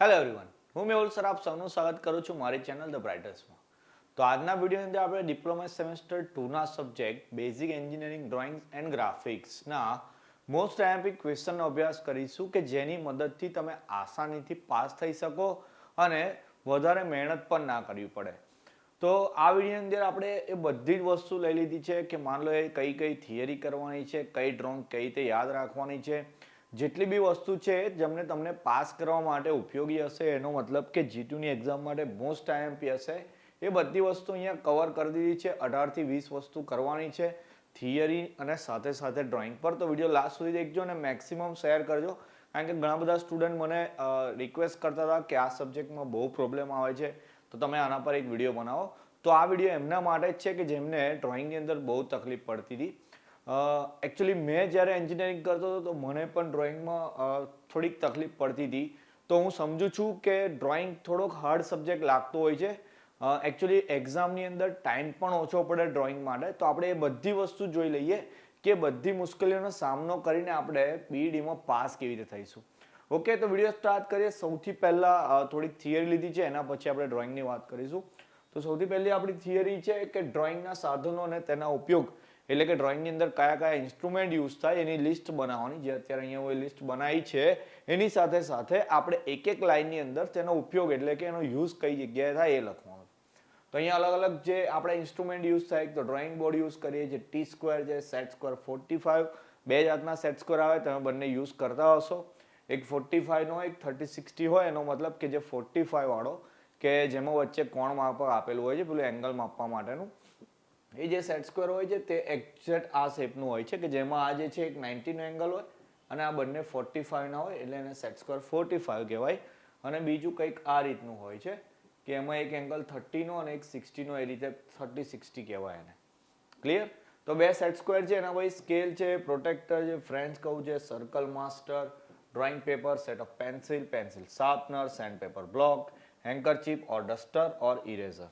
Hello everyone, હું Mehul sir આપ સૌનું સ્વાગત કરું છું મારી ચેનલ ધ બ્રાઇટર્સમાં. તો આજના વિડીયોની અંદર આપણે ડિપ્લોમા સેમેસ્ટર 2ના subject basic engineering drawing and ગ્રાફિક્સના મોસ્ટ આઈએમપી ક્વેશ્ચનનો અભ્યાસ કરીશું કે જેની મદદથી તમે આસાનીથી પાસ થઈ શકો અને વધારે મહેનત પણ ના કરવી પડે. તો આ વિડીયોની અંદર આપણે એ બધી જ વસ્તુ લઈ લીધી છે કે માન લો એ કઈ કઈ થિયરી કરવાની છે, કઈ ડ્રોઈંગ કઈ રીતે યાદ રાખવાની છે, જેટલી બી વસ્તુ છે જેમને તમને પાસ કરવા માટે ઉપયોગી હશે, એનો મતલબ કે G2ની એક્ઝામ માટે મોસ્ટ આઈએમપી હશે, એ બધી વસ્તુ અહીંયા કવર કરી દીધી છે. 18 થી 20 વસ્તુ કરવાની છે થિયરી અને સાથે સાથે ડ્રોઈંગ પર. તો વિડીયો લાસ્ટ સુધી દેખજો અને મેક્સિમમ શેર કરજો, કારણ કે ઘણા બધા સ્ટુડન્ટ મને રિક્વેસ્ટ કરતા હતા કે આ સબ્જેક્ટમાં બહુ પ્રોબ્લેમ આવે છે તો તમે આના પર એક વિડીયો બનાવો. તો આ વિડીયો એમના માટે જ છે કે જેમને ડ્રોઈંગની અંદર બહુ તકલીફ પડતી હતી. એકચ્યુઅલી મેં જ્યારે એન્જિનિયરિંગ કરતો હતો તો મને પણ ડ્રોઈંગમાં થોડીક તકલીફ પડતી હતી. તો હું સમજુ છું કે ડ્રોઈંગ થોડોક હાર્ડ સબ્જેક્ટ લાગતો હોય છે. એકચ્યુઅલી એક્ઝામની અંદર ટાઈમ પણ ઓછો પડે ડ્રોઈંગ માટે. તો આપણે એ બધી વસ્તુ જોઈ લઈએ કે બધી મુશ્કેલીઓનો સામનો કરીને આપણે બીઈડીમાં પાસ કેવી રીતે થઈશું. ઓકે, તો વિડીયો સ્ટાર્ટ કરીએ. સૌથી પહેલાં થોડીક થિયરી લીધી છે, એના પછી આપણે ડ્રોઈંગની વાત કરીશું. તો સૌથી પહેલી આપણી થિયરી છે કે ડ્રોઈંગના સાધનો અને તેના ઉપયોગ, એટલે કે ડ્રોઈંગની અંદર કયા કયા ઇન્સ્ટ્રુમેન્ટ યુઝ થાય એની લિસ્ટ બનાવવાની, જે અત્યારે અહીંયા હું લિસ્ટ બનાવી છે. એની સાથે સાથે આપણે એક એક લાઇનની અંદર તેનો ઉપયોગ એટલે કે એનો યુઝ કઈ જગ્યાએ થાય એ લખવાનું. તો અહીંયા અલગ અલગ જે આપણે ઇન્સ્ટ્રુમેન્ટ યુઝ થાય, તો ડ્રોઈંગ બોર્ડ યુઝ કરીએ, જે ટી સ્ક્વેર છે, સેટ સ્ક્વેર 45, બે જાતના સેટ સ્ક્વેર આવે, તમે બંને યુઝ કરતા હશો. એક 45 નો એક 30-60 હોય, એનો મતલબ કે જે 45 વાળો કે જેમાં વચ્ચે કોણ માપક આપેલું હોય છે, પેલું એંગલ માપવા માટેનું, એ જે સેટ સ્ક્વેર હોય છે તે એક્ઝેક્ટ આ શેપનું હોય છે કે જેમાં આ જે છે એક 90 નો એંગલ હોય અને આ બંને 45 ના હોય, એટલે એને સેટ સ્ક્વેર 45 કહેવાય. અને બીજું કંઈક આ રીતનું હોય છે કે એમાં એક એંગલ 30 નો અને એક 60 નો, એ રીતે 30-60 કહેવાય એને. ક્લિયર? તો બે સેટ સ્ક્વેર છે, એના પછી સ્કેલ છે, પ્રોટેક્ટર છે, ફ્રેન્ચ કર્વ છે, circle master, drawing paper, set of pencil, pencil sharpener, sand paper block, handkerchief or duster or eraser.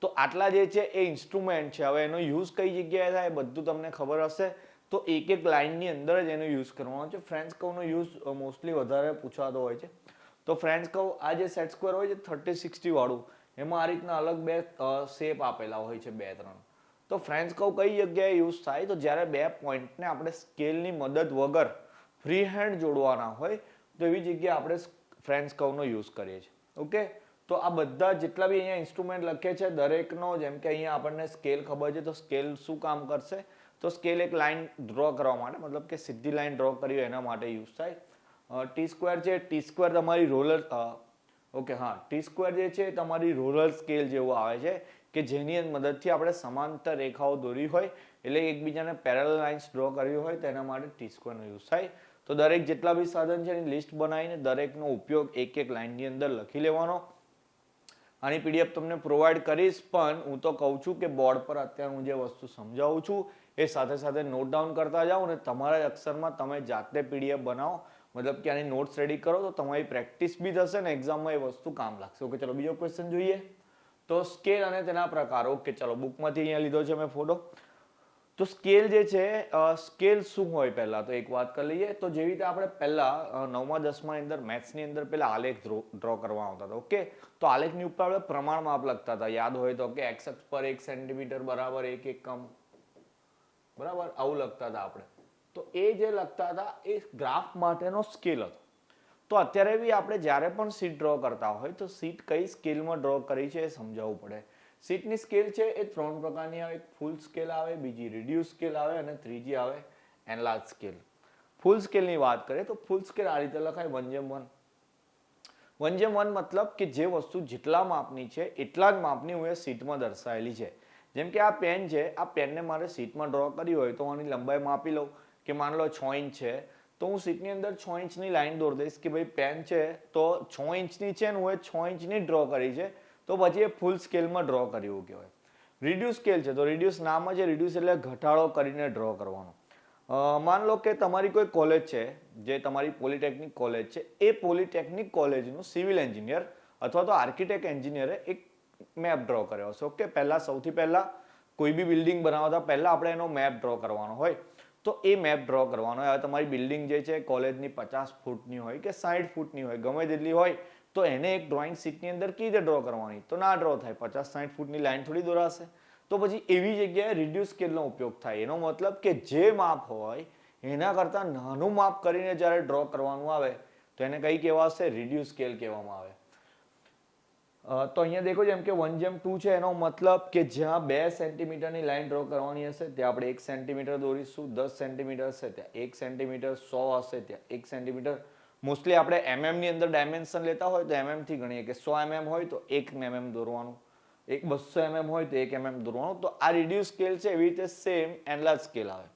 તો આટલા જે છે એ ઇન્સ્ટ્રુમેન્ટ છે. હવે એનો યુઝ કઈ જગ્યાએ થાય બધું તમને ખબર હશે. તો એક એક લાઇનની અંદર જ એનો યુઝ કરવાનો છે. ફ્રેન્ચ કર્વનો યુઝ મોસ્ટલી વધારે પૂછાતો હોય છે. તો ફ્રેન્ચ કર્વ, આ જે સેટ સ્ક્વેર હોય છે 30-60 વાળું, એમાં આ રીતના અલગ બે શેપ આપેલા હોય છે, 2-3. તો ફ્રેન્ચ કર્વ કઈ જગ્યાએ યુઝ થાય? તો જ્યારે બે પોઈન્ટને આપણે સ્કેલની મદદ વગર ફ્રી હેન્ડ જોડવાના હોય, તો એવી જગ્યાએ આપણે ફ્રેન્ચ કર્વનો યુઝ કરીએ છીએ. ઓકે, તો આ બધા જેટલા બી અહીંયા ઇન્સ્ટ્રુમેન્ટ લખે છે દરેકનો, જેમ કે અહીંયા આપણને સ્કેલ ખબર છે, તો સ્કેલ શું કામ કરશે? તો સ્કેલ એક લાઇન ડ્રો કરવા માટે, મતલબ કે સીધી લાઇન ડ્રો કરી એના માટે યુઝ થાય. ટી સ્ક્વેર છે, ટી સ્ક્વેર તમારી રોલર, ઓકે હા, ટી સ્ક્વેર જે છે તમારી રોલર સ્કેલ જેવું આવે છે કે જેની મદદથી આપણે સમાંતર રેખાઓ દોરી હોય, એટલે એકબીજાને પેરેલલ લાઇન્સ ડ્રો કરવી હોય તો એના માટે ટી સ્ક્વેરનો યુઝ થાય. તો દરેક જેટલા બી સાધન છે એની લિસ્ટ બનાવીને દરેકનો ઉપયોગ એક એક લાઇનની અંદર લખી લેવાનો. આની પીડીએફ તમને પ્રોવાઈડ કરીશ, પણ હું તો કહું છું કે બોર્ડ પર અત્યારે હું જે વસ્તુ સમજાવું છું એ સાથે સાથે નોટ ડાઉન કરતા જાઓ અને તમારા અક્ષરમાં તમે જાતે પીડીએફ બનાવો, મતલબ કે આની નોટ્સ રેડી કરો તો તમારી પ્રેક્ટિસ બી થશે ને એક્ઝામમાં એ વસ્તુ કામ લાગશે. ઓકે, ચલો બીજો ક્વેશ્ચન જોઈએ. તો સ્કેલ અને તેના પ્રકાર. ઓકે, ચલો બુકમાંથી અહીંયા લીધો છે મેં ફોટો. તો સ્કેલ જે છે, સ્કેલ શું હોય પહેલા તો એક વાત કરી લઈએ. તો જેવી રીતે આપણે પહેલા 9મા 10મા અંદર મેથ્સની અંદર પહેલા આલેખ ડ્રો કરવા આવતા હતા. ઓકે, તો આલેખની ઉપર આપણે પ્રમાણ માપ લખતા હતા, યાદ હોય તો, કે એક્સ અક્ષ પર 1 સેન્ટીમીટર બરાબર 1 એકમ, બરાબર આવું લખતા હતા આપણે. તો એ જે લખતા હતા એ ગ્રાફ માટેનો સ્કેલ હતો. તો અત્યારે બી આપણે જ્યારે પણ શીટ ડ્રો કરતા હોય તો શીટ કઈ સ્કેલમાં ડ્રો કરી છે એ સમજાવવું પડે. શીટની સ્કેલ છે એ 3 પ્રકારની આવે. એક ફૂલ સ્કેલ આવે, બીજી રિડ્યુસ સ્કેલ આવે અને ત્રીજી આવે એનલાર્જ સ્કેલ. ફૂલ સ્કેલની વાત કરીએ તો ફૂલ સ્કેલ આ રીતે લખાય 1:1. 1:1 મતલબ કે જે વસ્તુ જેટલા માપની છે એટલા જ માપની હું એ શીટમાં દર્શાવેલી છે. જેમ કે આ પેન છે, આ પેનને મારે શીટમાં ડ્રો કરી હોય તો આની લંબાઈ માપી લઉં કે માન લો 6 ઇંચ છે, તો હું શીટની અંદર 6 ઇંચની લાઈન દોરી દઈશ કે ભાઈ પેન છે તો 6 ઇંચની છે ને હું એ 6 ઇંચની ડ્રો કરી છે, તો પછી એ ફૂલ સ્કેલમાં ડ્રો કર્યું કહેવાય. રિડ્યુસ સ્કેલ છે, તો રિડ્યુસ નામ જ છે, રિડ્યુસ એટલે ઘટાડો કરીને ડ્રો કરવાનો. માન લો કે તમારી કોઈ કોલેજ છે, જે તમારી પોલિટેકનિક કોલેજ છે, એ પોલિટેકનિક કોલેજનું સિવિલ એન્જિનિયર અથવા તો આર્કિટેક્ટ એન્જિનિયરે એક મેપ ડ્રો કર્યો હશે. ઓકે, પહેલા સૌથી પહેલા કોઈ બી બિલ્ડિંગ બનાવતા પહેલા આપણે એનો મેપ ડ્રો કરવાનો હોય. તો એ મેપ ડ્રો કરવાનો હોય. હવે તમારી બિલ્ડિંગ જે છે કોલેજની 50 ફૂટની હોય કે 60 ફૂટની હોય, ગમે તેટલી હોય, તો એને એક ડ્રોઈંગ શીટની અંદર કેવી રીતે ડ્રો કરવાની? તો ના ડ્રો થાય, 50-60 ફૂટની લાઈન થોડી દોરાશે. તો પછી એવી જગ્યાએ રિડ્યુસ સ્કેલનો ઉપયોગ થાય. એનો મતલબ કે જે માપ હોય એના કરતાં નાનું માપ કરીને જ્યારે ડ્રો કરવાનું આવે તો એને કઈ કહેવાશે? રિડ્યુસ સ્કેલ કહેવામાં આવે. તો અહીંયા દેખો જેમ કે 1:2 છે, એનો મતલબ કે જ્યાં 2 સેન્ટીમીટરની લાઈન ડ્રો કરવાની હશે ત્યાં આપણે 1 સેન્ટીમીટર દોરીશું. 10 સેન્ટીમીટર હશે ત્યાં 1 સેન્ટીમીટર, 100 હશે ત્યાં 1 સેન્ટીમીટર. મોસ્ટલી આપણે mm ની અંદર ડાયમેન્શન લેતા હોય તો mm થી ગણીએ કે 100 mm હોય તો 1 mm દોરવાનું, 200 mm હોય તો 1 mm દોરવાનું. તો આ રિડ્યુસ સ્કેલ છે. એવી રીતે સેમ એનલાર્જ સ્કેલ આવે.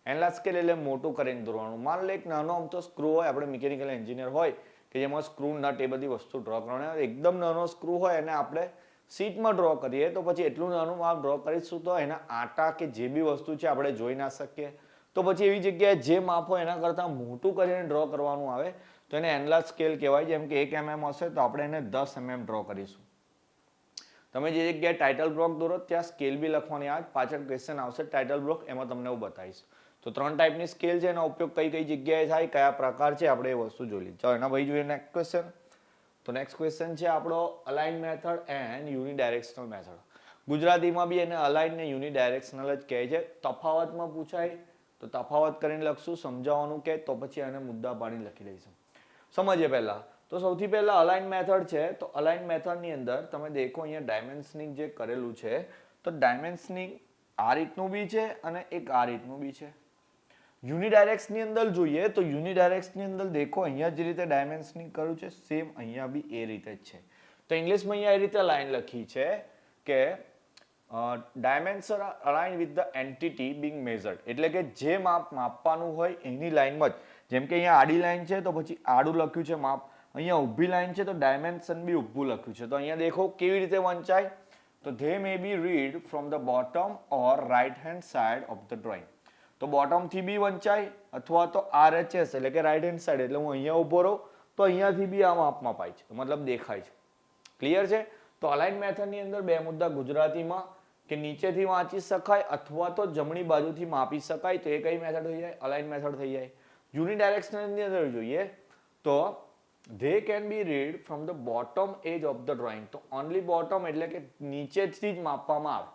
એનલાર્જ સ્કેલ એટલે મોટું કરીને દોરવાનું. માન લો એક નાનો આમતો સ્ક્રૂ હોય, આપણે મિકેનિકલ એન્જિનિયર હોય કે જેમાં સ્ક્રૂ નટ એ બધી વસ્તુ ડ્રો કરવાની. એકદમ નાનો સ્ક્રૂ હોય એને આપણે શીટમાં ડ્રો કરીએ તો પછી એટલું નાનું માપ ડ્રો કરીશું તો એના આટા કે જે બી વસ્તુ છે આપણે જોઈ ના શકીએ. તો પછી એવી જગ્યાએ જે માપ હોય એના કરતાં મોટું કરીને ડ્રો કરવાનું આવે તો એને એનલાર્જ સ્કેલ કહેવાય. જેમ કે 1 mm હશે તો આપણે એને 10 mm ડ્રો કરીશું. તમે જે જગ્યાએ ટાઇટલ બ્લોક દોરો ત્યાં સ્કેલ બી લખવાની આવે. પાછળ ક્વેશ્ચન આવશે ટાઇટલ બ્લોક, એમાં તમને હું બતાવીશ. તો 3 ટાઈપની સ્કેલ છે, એનો ઉપયોગ કઈ કઈ જગ્યાએ થાય, કયા પ્રકાર છે, આપણે એ વસ્તુ જોઈ લઈએ. ચાલો એના ભાઈ જોઈએ નેક્સ્ટ ક્વેશ્ચન. તો નેક્સ્ટ ક્વેશ્ચન છે આપણો align method and unidirectional method. ગુજરાતીમાં બી એને અલાઇન ને યુનિડાયરેક્શનલ જ કહે છે. તફાવતમાં પૂછાય તો તફાવત કરીને લખશું, સમજાવવાનું કે તો પછી એને મુદ્દા પાડીને લખી દઈશું. સમજીએ પહેલા. તો સૌથી પહેલા અલાઇન મેથડ છે. તો અલાઇન મેથડની અંદર તમે દેખો અહીંયા ડાયમેન્શનિંગ જે કરેલું છે તો ડાયમેન્શનિંગ આ રીતનું બી છે અને એક આ રીતનું બી છે. યુનિડાયરેક્શન ની અંદર જોઈએ તો યુનિડાયરેક્શન ની અંદર દેખો અહીંયા જે રીતે ડાયમેન્શનિંગ કર્યું છે સેમ અહીંયા બી એ રીતે જ છે. તો ઇંગ્લિશમાં અહીંયા એ રીતે લાઈન લખી છે કે dimension are align with the entity being measured. એટલે કે જે માપ માપવાનું હોય એની લાઈનમાં જ. જેમ કે અહીંયા આડી લાઈન છે તો પછી આડું લખ્યું છે માપ, અહીંયા ઊભી લાઈન છે તો ડાયમેન્શન બી ઊભું લખ્યું છે. તો અહીંયા દેખો કેવી રીતે વંચાય. તો they may be read from the bottom or right hand side of the drawing. તો બોટમ થી બી વંચાય અથવા તો RHS એટલે કે રાઈટ હેન્ડ સાઈડ, એટલે હું અહીંયા ઉભો રહું તો અહીંયાથી બી આ માપમાં પાય છે, મતલબ દેખાય છે. ક્લિયર છે? તો અલાઇન મેથડની અંદર બે મુદ્દા ગુજરાતીમાં કે નીચેથી વાંચી શકાય અથવા તો જમણી બાજુથી માપી શકાય. તો એ કઈ મેથડ થઈ જાય? અલાઇન મેથડ થઈ જાય. યુનિડાયરેક્શનની અંદર જોઈએ તો they can be read from the bottom edge of the drawing. તો only bottom એટલે કે નીચેથી જ માપવામાં આવે.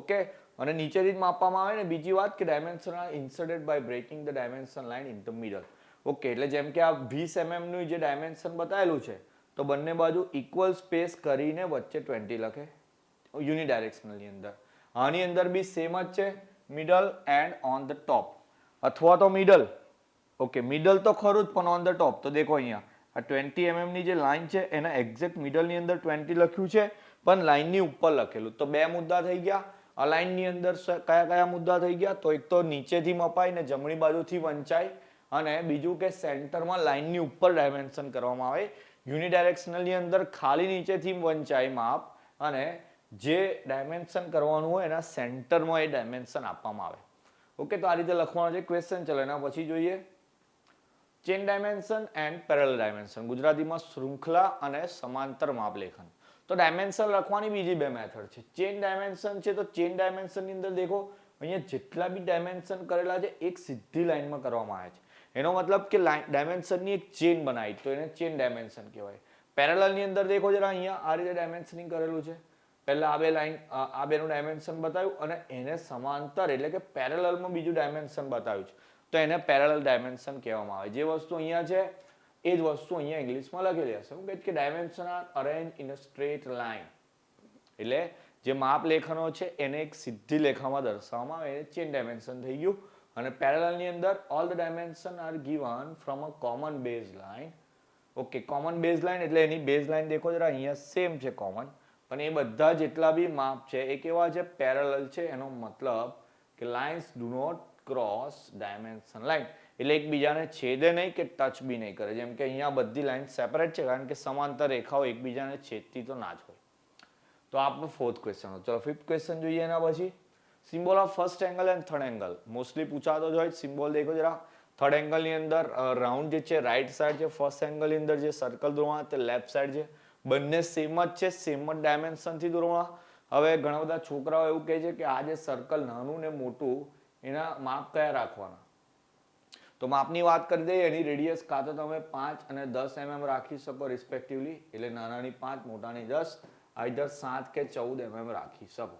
ઓકે, અને નીચેથી જ માપવામાં આવે ને. બીજી વાત કે dimension are inserted by breaking the dimension line in the middle. Okay, એટલે જેમ કે આ 20 mm નું જે ડાયમેન્શન બતાવેલું છે તો બંને બાજુ ઇક્વલ સ્પેસ કરીને વચ્ચે 20 લખે યુનિડાયરેક્શનલની અંદર. આની અંદર બી સેમ જ છે, middle and on the top અથવા તો મિડલ. ઓકે, મિડલ તો ખરું જ પણ ઓન ધ ટોપ. તો દેખો અહીંયા આ 20 mm ની જે લાઈન છે એના એક્ઝેક્ટ મિડલની અંદર 20 લખ્યું છે પણ લાઈનની ઉપર લખેલું. તો બે મુદ્દા થઈ ગયા. અલાઇનની અંદર કયા કયા મુદ્દા થઈ ગયા? તો એક તો નીચેથી મપાય ને જમણી બાજુથી વંચાય, અને બીજું કે સેન્ટરમાં લાઈનની ઉપર ડાયમેન્શન કરવામાં આવે. યુનિડાયરેક્શનલની અંદર ખાલી નીચેથી વંચાય માપ અને જે ડાયમેન્શન કરવાનું હોય એના સેન્ટરમાં એ ડાયમેન્શન આપવામાં આવે. ઓકે, તો આ રીતે લખવાનો છે ક્વેશ્ચન. ચલો એના પછી જોઈએ chain dimension and parallel dimension. ગુજરાતીમાં શૃંખલા અને સમાંતર માપ લેખન. તો ડાયમેન્શન લખવાની બીજી બે મેથડ છે. ચેન ડાયમેન્શન છે તો ચેન ડાયમેન્શન ની અંદર દેખો અહીંયા જેટલા બી ડાયમેન્શન કરેલા છે એક સીધી લાઈનમાં કરવામાં આવે છે. એનો મતલબ કે ડાયમેન્શનની એક ચેન બનાવી તો એને ચેન ડાયમેન્શન કહેવાય. પેરેલલ ની અંદર દેખો જરા અહીંયા આ રીતે ડાયમેન્શનિંગ કરેલું છે. પહેલા આ બે લાઈન આ બેનું ડાયમેન્શન બતાવ્યું અને એને સમાંતર એટલે કે પેરેલલમાં બીજું ડાયમેન્શન બતાવ્યું છે તો એને પેરેલલ ડાયમેન્શન કહેવામાં આવે. જે વસ્તુ અહીંયા છે એ જ વસ્તુ અહીંયા ઇંગ્લિશમાં લખેલી હશે. હું કહે કે dimension are arrange in a straight line. એટલે જે માપ લેખનો છે એને એક સીધી લેખામાં દર્શાવવામાં આવે એને ચેન ડાયમેન્શન થઈ ગયું. અને પેરેલલ ની અંદર all the dimension R given from a common base line. Okay, common base line એટલે એની બેઝ લાઇન દેખો જરા અહીંયા સેમ છે કોમન, પણ એ બધા જેટલા બી માપ છે એ કેવા છે? પેરેલલ છે. એનો મતલબ કે lines do not cross dimension line, એટલે એકબીજાને છેદે નહીં કે ટચ બી નહીં કરે. જેમ કે અહીંયા બધી લાઈન સેપરેટ છે કારણ કે સમાંતર રેખાઓ એકબીજાને છેદતી તો ના જ હોય. તો આપણો ફોર્થ ક્વેશ્ચન. ચલો ફિફ્થ ક્વેશ્ચન જોઈએ એના પછી. Symbol of first angle and third angle mostly પૂછાતો જ હોય. સિમ્બોલ દેખો જરા. થર્ડ એંગલ ની અંદર રાઉન્ડ જે છે રાઈટ સાઈડ છે, ફર્સ્ટ એંગલ ની અંદર જે સર્કલ દોરવાના તે લેફ્ટ સાઈડ છે. બંને સેમ જ છે, સેમ જ ડાયમેન્શન થી દોરવાના. હવે ઘણા બધા છોકરાઓ એવું કહે છે કે આ જે સર્કલ નાનું ને મોટું એના માપ કયા રાખવાના? તો માપની વાત કરી દઈએ, એની રેડિયસ કાં તો તમે 5 અને 10 mm રાખી શકો રિસ્પેક્ટિવલી, એટલે નાનાની 5 મોટાની 10, આઈધર 7 કે 14 mm રાખી શકો.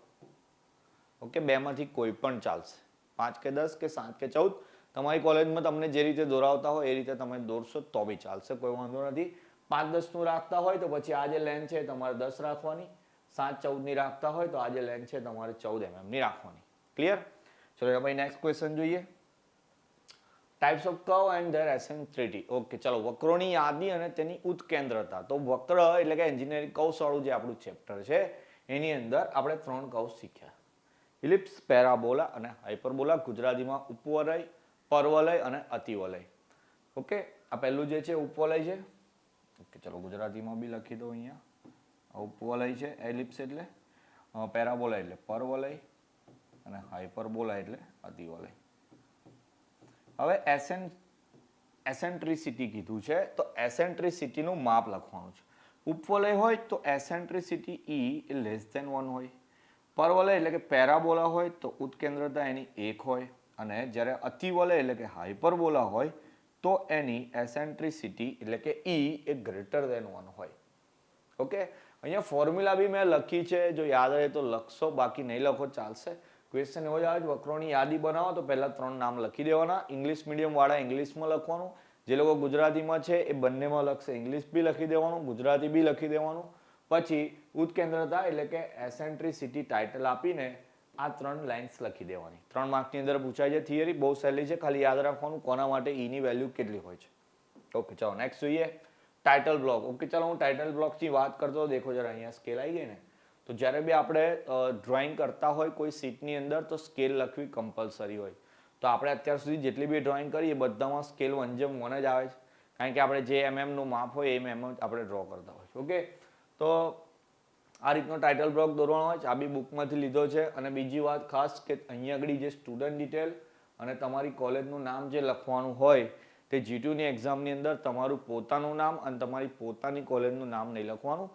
ઓકે, બેમાંથી કોઈ પણ ચાલશે, 5 કે 10 કે 7 કે 14. તમારી કોલેજમાં તમને જે રીતે દોરાવતા હોય એ રીતે તમે દોરશો તો બી ચાલશે, કોઈ વાંધો નથી. 5-10 નું રાખતા હોય તો પછી આ જે લેન્થ છે તમારે 10 રાખવાની, 7-14 ની રાખતા હોય તો આ જે લેન્થ છે તમારે 14 mm ની રાખવાની. ક્લિયર? ચલો ભાઈ નેક્સ્ટ ક્વેશ્ચન જોઈએ. Types of curve and there એસેન્ટ્રિસિટી. Okay, ચલો વક્રોની યાદી અને તેની ઉત્કેન્દ્રતા. તો વક્ર એટલે કે એન્જિનિયરિંગ કર્વ્સ વાળું જે આપણું ચેપ્ટર છે એની અંદર આપણે 3 કર્વ્સ શીખ્યા: ઇલિપ્સ, પેરાબોલા અને હાઇપરબોલા. ગુજરાતીમાં ઉપવલય, પરવલય અને અતિવલય. ઓકે, આ પહેલું જે છે ઉપવલય છે. ઓકે, ચલો ગુજરાતીમાં બી લખી દો અહીંયા. ઉપવલય છે એલિપ્સ એટલે, પેરાબોલા એટલે પરવલય અને હાઇપરબોલા એટલે અતિવલય. હવે એસેન્ટ્રિસિટી કીધું છે, તો એસેન્ટ્રિસિટી નું માપ લખવાનું છે. ઉપવલય હોય તો એસેન્ટ્રિસિટી E લેસ ધેન 1 હોય. પરવલય એટલે કે પેરાબોલા હોય તો ઉત્કેન્દ્રતા એની 1 હોય, અને જ્યારે અતિવલય એટલે કે હાઇપરબોલા હોય તો એની એસેન્ટ્રિસિટી એટલે કે E એ ગ્રેટર ધેન 1 હોય. ઓકે, અહીંયા ફોર્મ્યુલા બી મેં લખી છે, જો યાદ રહે તો લખશો, બાકી નહીં લખો ચાલશે. ક્વેશ્ચન એવો જ આવે, વક્રોની યાદી બનાવો તો પહેલા 3 નામ લખી દેવાના. ઇંગ્લિશ મીડિયમ વાળા ઇંગ્લિશમાં લખવાનું, જે લોકો ગુજરાતીમાં છે એ બંનેમાં લખશે, ઇંગ્લિશ બી લખી દેવાનું, ગુજરાતી બી લખી દેવાનું. પછી ઉત્કેન્દ્રતા એટલે કે એસેન્ટ્રિસિટી ટાઇટલ આપીને આ 3 લાઇન્સ લખી દેવાની. 3 માર્કની અંદર પૂછાય છે. થિયરી બહુ સહેલી છે, ખાલી યાદ રાખવાનું કોના માટે E ની વેલ્યુ કેટલી હોય છે. ઓકે, ચલો નેક્સ્ટ જોઈએ ટાઇટલ બ્લોક. ઓકે, ચલો હું ટાઇટલ બ્લોકની વાત કરતો, દેખો જરા અહીંયા સ્કેલ આવી ગઈ ને. તો જ્યારે બી આપણે ડ્રોઈંગ કરતા હોય કોઈ શીટની અંદર તો સ્કેલ લખવી કમ્પલસરી હોય. તો આપણે અત્યાર સુધી જેટલી બી ડ્રોઈંગ કરીએ બધામાં સ્કેલ 1:1 જ આવે છે, કારણ કે આપણે જે નું માપ હોય એ mm આપણે ડ્રો કરતા હોય. ઓકે, તો આ રીતનો ટાઇટલ બ્લોક દોરવાનો હોય છે. આ બી બુકમાંથી લીધો છે. અને બીજી વાત ખાસ કે અહીંયા આગળ જે સ્ટુડન્ટ ડિટેલ અને તમારી કોલેજનું નામ જે લખવાનું હોય તે G2 ની એક્ઝામની અંદર તમારું પોતાનું નામ અને તમારી પોતાની કોલેજનું નામ નહીં લખવાનું,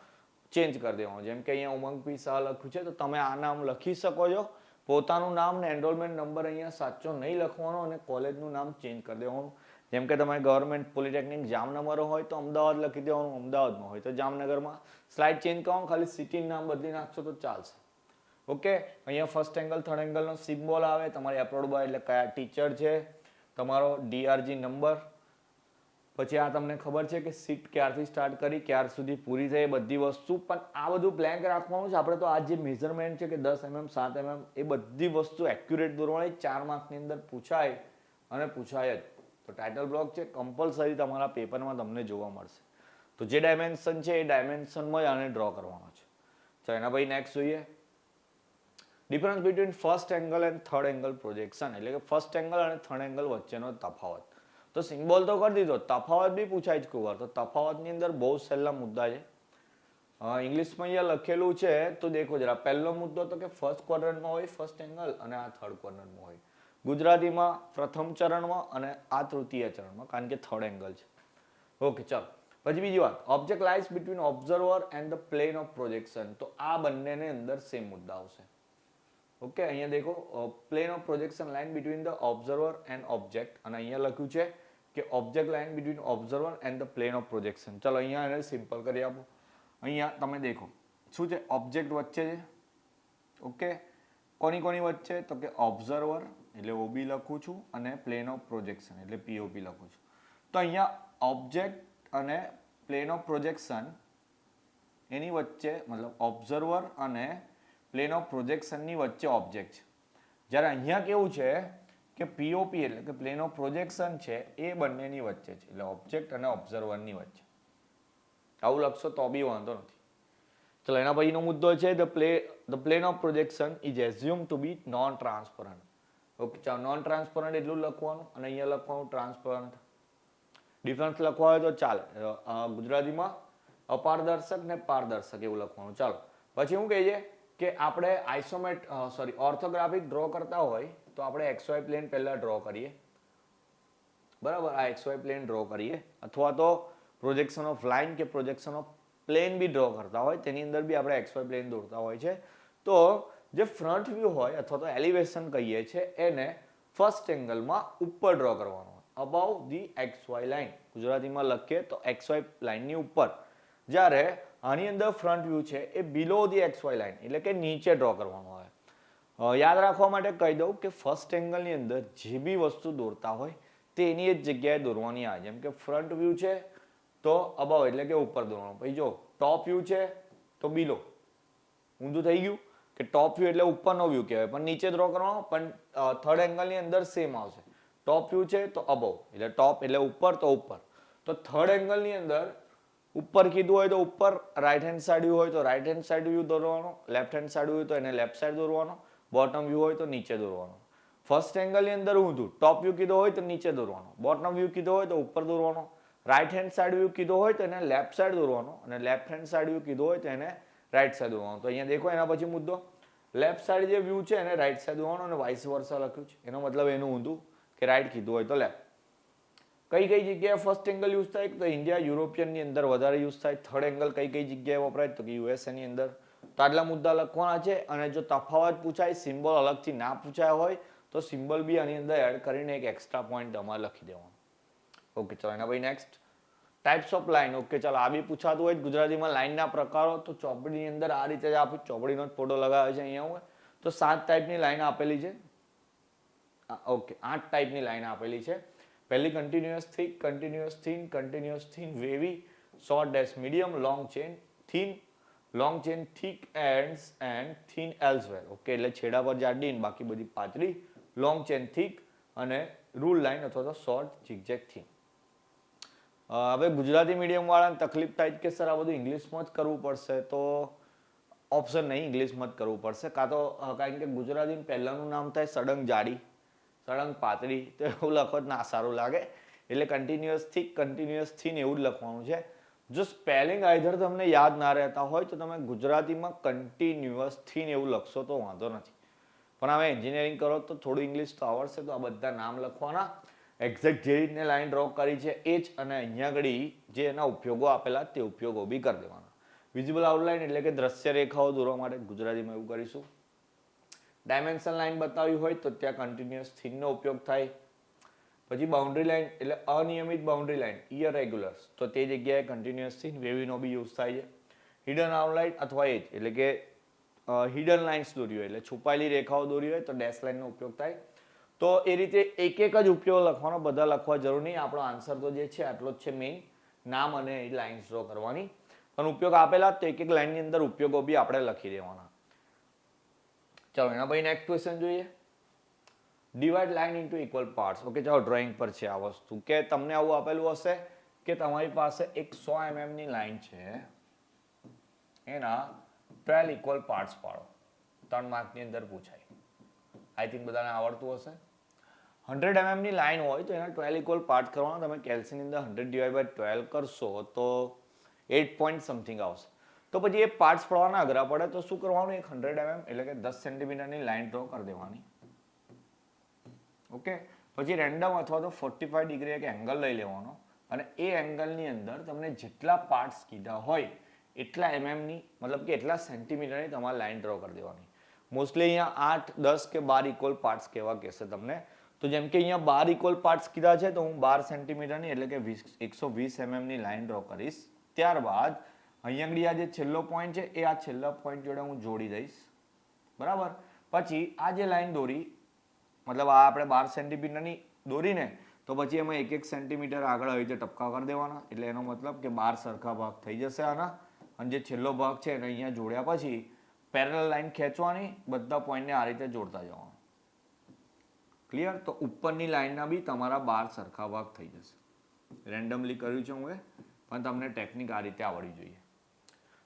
ચેન્જ કરી દેવાનું. જેમ કે અહીંયા ઉમંગ પી શાહ લખ્યું છે તો તમે આ નામ લખી શકો છો. પોતાનું નામ ને એનરોલમેન્ટ નંબર અહીંયા સાચો નહીં લખવાનો અને કોલેજનું નામ ચેન્જ કરી દેવાનું. જેમ કે તમારે ગવર્મેન્ટ પોલિટેકનિક જામનગર હોય તો અમદાવાદ લખી દેવાનું, અમદાવાદમાં હોય તો જામનગરમાં. સ્લાઇડ ચેન્જ કરવાનું, ખાલી સિટીનું નામ બદલી નાખશો તો ચાલશે. ઓકે, અહીંયા ફર્સ્ટ એંગલ થર્ડ એંગલનો સિમ્બોલ આવે, તમારી એપ્રોડ બાય એટલે કયા ટીચર છે, તમારો DRG નંબર, પછી આ તમને ખબર છે કે સીટ ક્યારથી સ્ટાર્ટ કરી ક્યાર સુધી પૂરી થઈ બધી વસ્તુ. પણ આ બધું બ્લેન્ક રાખવાનું છે. આપણે તો આ જે મેઝરમેન્ટ છે કે 10 mm 7 mm એ બધી વસ્તુ એક્યુરેટ દોરવાની. 4 માર્કની અંદર પૂછાય અને પૂછાય જ. તો ટાઇટલ બ્લોક છે કમ્પલસરી તમારા પેપરમાં તમને જોવા મળશે. તો જે ડાયમેન્શન છે એ ડાયમેન્શનમાં જ આને ડ્રો કરવાનો છે. ચાલો એના પછી નેક્સ્ટ જોઈએ difference between first angle and third angle projection, એટલે કે ફર્સ્ટ એંગલ અને થર્ડ એંગલ વચ્ચેનો તફાવત. તો સિમ્બોલ તો કરી દીધો, તફાવત બી પૂછાય જ કોઈ વાર. તો તફાવતની અંદર બહુ સહેલા મુદ્દા છે. ઇંગ્લિશમાં અહીંયા લખેલું છે તો દેખો જરા. પહેલો મુદ્દો તો કે ફર્સ્ટ ક્વોડ્રન્ટમાં હોય ફર્સ્ટ એંગલ અને આ થર્ડ ક્વોડ્રન્ટમાં હોય. ગુજરાતીમાં પ્રથમ ચરણમાં અને આ તૃતીય ચરણમાં, કારણ કે થર્ડ એંગલ છે. ઓકે, ચાલો પછી બીજી વાત, object lies between observer and the plane of projection. તો આ બંનેને અંદર સેમ મુદ્દા આવશે. ઓકે, અહીંયા દેખો plane of projection line between the observer and object, અને અહીંયા લખ્યું છે કે object line between observer and the plane of projection. ચલો અહીંયા એને સિમ્પલ કરી આપો. અહીંયા તમે દેખો શું છે, ઓબ્જેક્ટ વચ્ચે છે. ઓકે, કોની કોની વચ્ચે, તો કે ઓબ્ઝર્વર એટલે OB લખું છું અને પ્લેન ઓફ પ્રોજેક્શન એટલે POP લખું છું. તો અહીંયા ઓબ્જેક્ટ અને પ્લેન ઓફ પ્રોજેક્શન એની વચ્ચે, મતલબ ઓબ્ઝર્વર અને પ્લેન ઓફ પ્રોજેક્શનની વચ્ચે ઓબ્જેક્ટ છે. જ્યારે અહીંયા કેવું છે કે POP એટલે કે પ્લેન ઓફ પ્રોજેક્શન છે એ બંનેની વચ્ચે છે, એટલે ઓબ્જેક્ટ અને ઓબ્ઝર્વરની વચ્ચે. આવું લખશો તો બી વાંધો નથી. ચલો એના પછીનો મુદ્દો છે the plane of projection is assumed to be non transparent. Okay, ચાલો નોન ટ્રાન્સપરન્ટ એટલું લખવાનું અને અહીંયા લખવાનું ટ્રાન્સપરન્ટ. ડિફરન્સ લખવા હોય તો ચાલે. ગુજરાતીમાં અપારદર્શક ને પારદર્શક એવું લખવાનું. ચાલો પછી શું કહીએ કે આપણે ઓર્થોગ્રાફિક ડ્રો કરતા હોય તો આપણે XY પ્લેન પહેલા ડ્રો કરીએ, બરાબર. આ XY પ્લેન ડ્રો કરીએ, અથવા તો પ્રોજેક્શન ઓફ લાઇન કે પ્રોજેક્શન ઓફ પ્લેન બી ડ્રો કરતા હોય, તેની અંદર બી આપણે XY પ્લેન દોરતા હોય છે. તો જે ફ્રન્ટ વ્યૂ હોય અથવા તો એલિવેશન કહીએ છીએ એને ફર્સ્ટ એંગલમાં ઉપર ડ્રો કરવાનો હોય. above the XY line. ગુજરાતીમાં લખીએ તો XY લાઇનની ઉપર. જ્યારે આની અંદર ફ્રન્ટ વ્યૂ છે એ બિલો ધી XY લાઇન એટલે કે નીચે ડ્રો કરવાનો આવે. યાદ રાખવા માટે કહી દઉં કે ફર્સ્ટ એંગલની અંદર જે બી વસ્તુ દોરતા હોય તે એની જ જગ્યાએ દોરવાની આવે. જેમ કે ફ્રન્ટ વ્યૂ છે તો અબવ એટલે કે ઉપર દોરવાનું. પછી જો ટોપ વ્યૂ છે તો બિલો. ઊંધું થઈ ગયું કે ટોપ વ્યૂ એટલે ઉપરનો વ્યૂ કહેવાય પણ નીચે ડ્રો કરવાનો. પણ થર્ડ એંગલની અંદર સેમ આવશે. ટોપ વ્યૂ છે તો અબવ એટલે ટોપ એટલે ઉપર તો ઉપર. તો થર્ડ એંગલની અંદર ઉપર કીધું હોય તો ઉપર, રાઈટ હેન્ડ સાઈડ વ્યૂ હોય તો રાઈટ હેન્ડ સાઈડ વ્યૂ દોરવાનો, લેફ્ટ હેન્ડ સાઈડ વ્યૂ તો એને લેફ્ટ સાઈડ દોરવાનો, બોટમ વ્યૂ હોય તો નીચે દોરવાનો. ફર્સ્ટ એંગલની અંદર ઊંધું, ટોપ વ્યૂ કીધો હોય તો નીચે દોરવાનો, બોટમ વ્યૂ કીધો હોય તો ઉપર દોરવાનો, રાઈટ હેન્ડ સાઈડ વ્યૂ કીધો હોય તો એને લેફ્ટ સાઈડ દોરવાનો અને લેફ્ટ હેન્ડ સાઈડ વ્યૂ કીધો હોય તો એને રાઈટ સાઈડ દોરવાનો. તો અહીંયા દેખો એના પછી મુદ્દો લેફ્ટ સાઈડ જે વ્યૂ છે એને રાઈટ સાઈડ દોરવાનો અને વાઇસ વર્સા લખ્યું છે. એનો મતલબ એનું ઊંધું કે રાઈટ કીધું હોય તો લેફ્ટ. કઈ કઈ જગ્યાએ ફર્સ્ટ એંગલ યુઝ થાય તો ઇન્ડિયા યુરોપિયનની અંદર વધારે યુઝ થાય. થર્ડ એંગલ કઈ કઈ જગ્યાએ વપરાય તો કે યુએસએ ની અંદર. તો આટલા મુદ્દા લખવાના છે. અને જો તફાવત પૂછાય, સિમ્બોલ અલગથી ના પૂછાયા હોય તો સિમ્બોલ બી આની અંદર એડ કરીને એક એક્સ્ટ્રા પોઈન્ટ તમારે લખી દેવાનો. ઓકે ચલો એના પછી next types of line. Okay ચાલો આ બી પૂછાતું હોય ગુજરાતીમાં લાઇનના પ્રકારો. તો ચોપડીની અંદર આ રીતે જ આપ્યું, ચોપડીનો જ ફોટો લગાવે છે અહીંયા હોય. તો 7 ટાઈપની લાઇન આપેલી છે. ઓકે 8 ટાઈપની લાઇન આપેલી છે. પહેલી continuous thick, continuous thin, continuous thin wavy, short dash medium, long chain thin, long chain thick ends and thin elsewhere. Okay એટલે છેડા પર જાડી ને બાકી બધી પાતળી, લોંગ ચેન થિક અને રૂલ લાઇન અથવા તો શોર્ટ ઝિગઝેગ થિન. હવે ગુજરાતી મીડિયમ વાળાને તકલીફ થાય કે સર આ બધું ઇંગ્લિશમાં જ કરવું પડશે. તો ઓપ્શન નહીં, ઇંગ્લિશમાં જ કરવું પડશે. કાં તો કારણ કે ગુજરાતી પહેલાનું નામ થાય સડંગ જાડી, સળંગ પાતળી, તો એવું લખો ના સારું લાગે. એટલે કન્ટિન્યુઅસ થિક, કન્ટિન્યુઅસ થિન એવું જ લખવાનું છે. જો સ્પેલિંગ આઈધર તમને યાદ ના રહેતા હોય તો તમે ગુજરાતીમાં કન્ટિન્યુઅસ થિન એવું લખશો તો વાંધો નથી. પણ હવે એન્જિનિયરિંગ કરો તો થોડું ઇંગ્લિશ તો આવડશે. તો આ બધા નામ લખવાના, એક્ઝેક્ટ જે રીતને લાઈન ડ્રો કરી છે એ જ, અને અહીંયા આગળ જે એના ઉપયોગો આપેલા તે ઉપયોગો બી કરી દેવાના. વિઝિબલ આઉટલાઇન એટલે કે દ્રશ્ય રેખાઓ દોરવા માટે ગુજરાતીમાં એવું કરીશું. ડાયમેન્શન લાઇન બતાવી હોય તો ત્યાં કન્ટિન્યુઅસ થિનનો ઉપયોગ થાય. પછી બાઉન્ડ્રી લાઇન એટલે અનિયમિત બાઉન્ડ્રી લાઇન, ઇરરેગ્યુલર્સ, તો તે જગ્યાએ કન્ટિન્યુઅસ થિન વેવીનો બી યુઝ થાય છે. હિડન આઉટલાઇન અથવા એજ એટલે કે હિડન લાઇન્સ દોરી હોય એટલે છુપાયેલી રેખાઓ દોરી હોય તો ડેશ લાઇનનો ઉપયોગ થાય. તો એ રીતે એક એક જ ઉપયોગ લખવાનો, બધા લખવા જરૂર નહીં. આપણો આન્સર તો જે છે આટલો જ છે મેઇન, નામ અને લાઇન્સ ડ્રો કરવાની. પણ ઉપયોગ આપેલા તો એક એક લાઇનની અંદર ઉપયોગો બી આપણે લખી દેવાના. ચાલો એના પછી નેક્સ્ટ ક્વેશ્ચન જોઈએ. Divide line into equal parts. Okay ચાલો ડ્રોઈંગ પર છે આ વસ્તુ કે તમને આવું આપેલું હશે કે તમારી પાસે એક 100 mm ની લાઇન છે, એના 12 ઇક્વલ પાર્ટ્સ પાડો. 3 માર્કની અંદર પૂછાય. આઈ થિંક બધાને આવડતું હશે. 100 mm ની લાઇન હોય તો એના 12 ઇક્વલ પાર્ટ કરવાના. તમે કેલ્સીની અંદર 100/12 કરશો તો 8 પોઈન્ટ સમથિંગ આવશે. તો પછી એ પાર્ટ્સ પડવાના અઘરા પડે તો શું કરવાનું, એક 100 mm એટલે કે 10 સેન્ટીમીટરની લાઇન ડ્રો કરી દેવાની. ઓકે પછી રેન્ડમ અથવા તો 45 ડિગ્રી એક એંગલ લઈ લેવાનો અને એ એંગલની અંદર તમને જેટલા પાર્ટ્સ કીધા હોય એટલા એમએમની મતલબ કે એટલા સેન્ટીમીટરની તમારે લાઇન ડ્રો કરી દેવાની. મોસ્ટલી અહીંયા 8, 10 કે 12 ઇક્વલ પાર્ટ્સ કેવા કહેશે તમને. તો જેમ કે અહીંયા 12 ઇક્વલ પાર્ટ્સ કીધા છે તો હું 12 સેન્ટીમીટરની એટલે કે 120 mm ની લાઇન ડ્રો કરીશ. ત્યારબાદ અહીંયા આગળ આ જે છેલ્લો પોઈન્ટ છે એ આ છેલ્લા પોઈન્ટ જોડે હું જોડી દઈશ. બરાબર. પછી આ જે લાઈન દોરી મતલબ આ આપણે 12 સેન્ટીમીટરની દોરીને તો પછી એમાં 1-1 સેન્ટીમીટર આગળ આવી રીતે ટપકા કરી દેવાના. એટલે એનો મતલબ કે 12 સરખા ભાગ થઈ જશે આના. અને જે છેલ્લો ભાગ છે એને અહીંયા જોડ્યા પછી પેરેલલ લાઈન ખેંચવાની, બધા પોઈન્ટને આ રીતે જોડતા જવાનું. ક્લિયર? તો ઉપરની લાઈનના બી તમારા 12 સરખા ભાગ થઈ જશે. રેન્ડમલી કર્યું છે હું પણ તમને ટેકનિક આ રીતે આવડવી જોઈએ.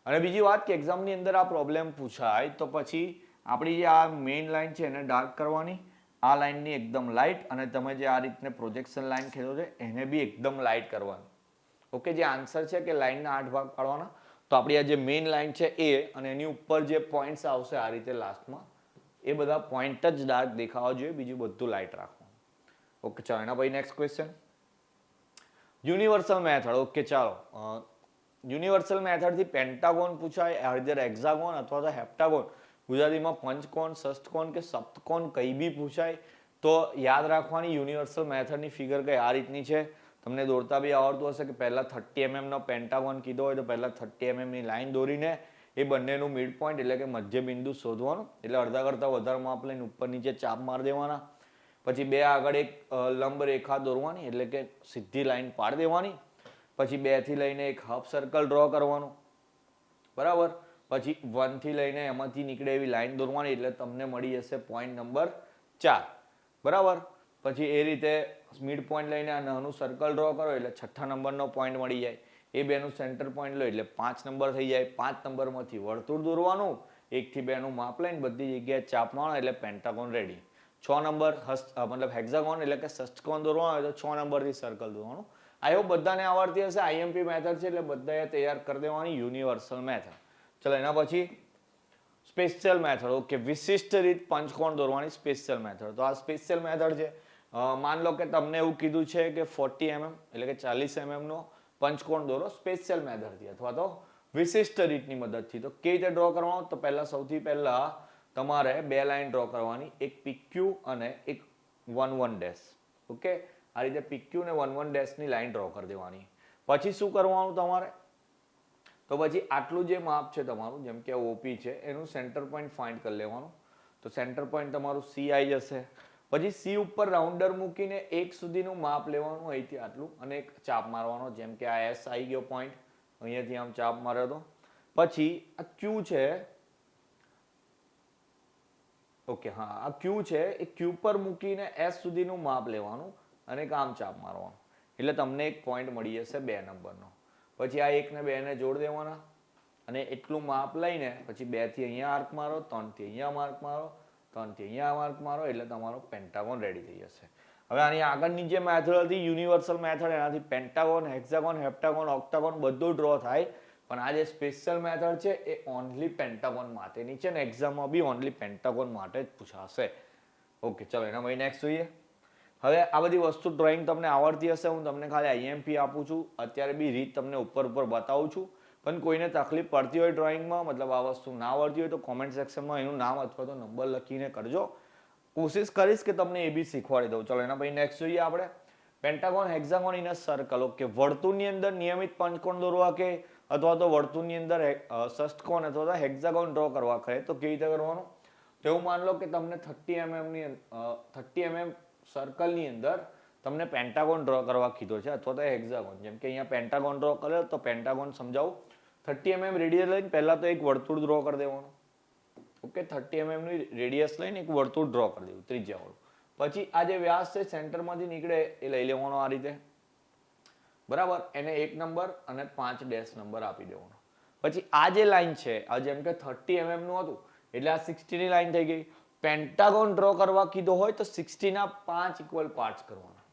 અને બીજી વાત કે એક્ઝામની અંદર આ પ્રોબ્લેમ પૂછાય તો પછી આપણી જે આ મેઇન લાઈન છે એને ડાર્ક કરવાની, આ લાઈનની એકદમ લાઇટ, અને તમે જે આ રીતને પ્રોજેક્શન લાઈન ખેંચો છો એને બી એકદમ લાઇટ કરવાની. ઓકે જે આન્સર છે કે લાઈનના 8 ભાગ પાડવાના. તો આપણી આ જે મેઇન લાઈન છે એ અને એની ઉપર જે પોઈન્ટ્સ આવશે આ રીતે લાસ્ટમાં એ બધા પોઈન્ટ જ ડાર્ક દેખાવા જોઈએ, બીજું બધું લાઇટ રાખવાનું. ઓકે ચાલો એના પછી next question. Universal method. Okay ચાલો યુનિવર્સલ મેથડથી પેન્ટાગોન પૂછાય, આઇધર હેક્સાગોન અથવા તો હેપ્ટાગોન. ગુજરાતીમાં પંચકોણ, ષષ્ઠકોણ કે સપ્તકોણ કઈ બી પૂછાય. તો યાદ રાખવાની યુનિવર્સલ મેથડની ફિગર કઈ આ રીતની છે. તમને દોરતા બી આવડતું હશે કે પહેલા 30 mm નો પેન્ટાગોન કીધો હોય તો પહેલા 30 mm ની લાઈન દોરીને એ બંનેનું મિડ પોઈન્ટ એટલે કે મધ્ય બિંદુ શોધવાનું. એટલે અડધા કરતાં વધારે માપ લઈને ઉપર નીચે ચાપ મારી દેવાના. પછી બે આગળ એક લંબ રેખા દોરવાની એટલે કે સીધી લાઈન પાડી દેવાની. પછી 2 થી લઈને એક હાફ સર્કલ ડ્રો કરવાનું, બરાબર. પછી 1 થી લઈને એમાંથી નીકળે એવી લાઈન દોરવાની એટલે તમને મળી જશે પોઈન્ટ નંબર 4, બરાબર. પછી એ રીતે મિડ પોઈન્ટ લઈને આ નાનું સર્કલ ડ્રો કરો એટલે 6થા નંબરનો પોઈન્ટ મળી જાય. એ બેનું સેન્ટર પોઈન્ટ લો એટલે 5 નંબર થઈ જાય. 5 નંબરમાંથી વર્તુળ દોરવાનું, 1 થી 2 નું માપ લઈને બધી જગ્યાએ ચાપ મારવાનો એટલે પેન્ટાગોન રેડી. 6 નંબર મતલબ હેક્ઝાગોન એટલે કે ષષ્ટકોણ દોરવાનો હોય તો 6 નંબરથી સર્કલ દોરવાનું. આઈ હોપ બધાને આવડતી હશે. આઈએમપી મેથડ છે એટલે બધાએ તૈયાર કરી દેવાની યુનિવર્સલ મેથડ. ચલો એના પછી સ્પેશિયલ મેથડ. ઓકે, વિશિષ્ટ રીત પંચકોણ દોરવાની સ્પેશિયલ મેથડ. તો આ સ્પેશિયલ મેથડ છે. માન લો કે તમને એવું કીધું છે કે 40 mm એટલે કે 40 mm નો પંચકોણ દોરો સ્પેશિયલ મેથડથી અથવા તો વિશિષ્ટ રીતની મદદથી. તો કેવી રીતે ડ્રો કરવાનો? તો સૌથી પહેલા તમારે બે લાઈન ડ્રો કરવાની, એક PQ અને એક 1-1 ડેશ. ઓકે, આ રીતે PQ અને 1-1 ડેશની લાઈન ડ્રો કરી દેવાની. પછી શું કરવાનું તમારે? તો પછી આટલું જે માપ છે તમારું, જેમ કે OP છે, એનું સેન્ટર પોઈન્ટ ફાઇન્ડ કરી લેવાનું. તો સેન્ટર પોઈન્ટ તમારું C આવી જશે. પછી C ઉપર રાઉન્ડર મૂકીને 1 સુધીનું માપ લેવાનું, અહીંથી આટલું, અને એક ચાપ મારવાનો. જેમ કે આ S આવી ગયો પોઈન્ટ, અહીંયાથી આમ ચાપ માર્યો તો. પછી આ Q છે, ઓકે હા, આ Q છે, એ Q પર મૂકીને S સુધીનું માપ લેવાનું અને આમ ચાપ મારવાનું એટલે તમને એક પોઈન્ટ મળી જશે 2 નંબરનો. પછી આ 1 ને 2 ને જોડ દેવાના અને એટલું માપ લઈને પછી 2 થી અહીંયા આર્ક મારો, 3 થી અહીંયા માર્ક મારો, 3 થી અહીંયા માર્ક મારો એટલે તમારો પેન્ટાગોન રેડી થઈ જશે. હવે આની આગળની જે મેથડ હતી યુનિવર્સલ મેથડ, એનાથી પેન્ટાગોન, હેક્સાગોન, હેપ્ટાગોન, ઓક્ટાગોન બધું ડ્રો થાય. પણ આ જે સ્પેશિયલ મેથડ છે એ ઓનલી પેન્ટાગોન માટેની છે ને એક્ઝામમાં બી ઓનલી પેન્ટાગોન માટે જ પૂછાશે. ઓકે, ચલો એના પછી નેક્સ્ટ જોઈએ. હવે આ બધી વસ્તુ ડ્રોઈંગ તમને આવડતી હશે, હું તમને ખાલી આઈએમપી આપું છું. અત્યારે બી રીત તમને ઉપર બતાવું છું. પણ કોઈને તકલીફ પડતી હોય ડ્રોઈંગમાં, મતલબ આ વસ્તુ ના આવડતી હોય તો કોમેન્ટ સેક્શનમાં એનું નામ અથવા તો નંબર લખીને કરજો. કોશિશ કરીશ કે તમને એ બી શીખવાડી દઉં. ચલો એના પછી નેક્સ્ટ જોઈએ આપણે. Pentagon, hexagon in a circle. Okay, વર્તુળની અંદર નિયમિત પંચકોણ દોરવા કે અથવા તો વર્તુળની અંદર ષષ્ટકોણ અથવા તો હેક્સાગોન ડ્રો કરવા કહે તો કેવી રીતે કરવાનું? તો એવું માન લો કે તમને 30 mm સર્કલની અંદર તમને પેન્ટાગોન ડ્રો કરવા કીધો છે અથવા તો હેક્સાગોન. જેમ કે અહીંયા પેન્ટાગોન ડ્રો કર્યો તો પેન્ટાગોન સમજાવું. 30 mm રેડિયસ લઈને પહેલા તો એક વર્તુળ ડ્રો કરી દેવાનું. ઓકે, 30 mm ની રેડિયસ લઈને એક વર્તુળ ડ્રો કરી દેવું ત્રિજ્યાવાળું. પછી આ જે વ્યાસ છે સેન્ટરમાંથી નીકળે એ લઈ લેવાનો આ રીતે, બરાબર. એને 1 નંબર અને 5 ડેશ નંબર આપી દેવાનો. પછી આ જે લાઈન છે, આ જેમ કે 30 mm નું હતું એટલે આ 60 ની લાઈન થઈ ગઈ. પેન્ટાગોન ડ્રો કરવા કીધો હોય તો 60 ના 5 ઇક્વલ પાર્ટ્સ કરવાના.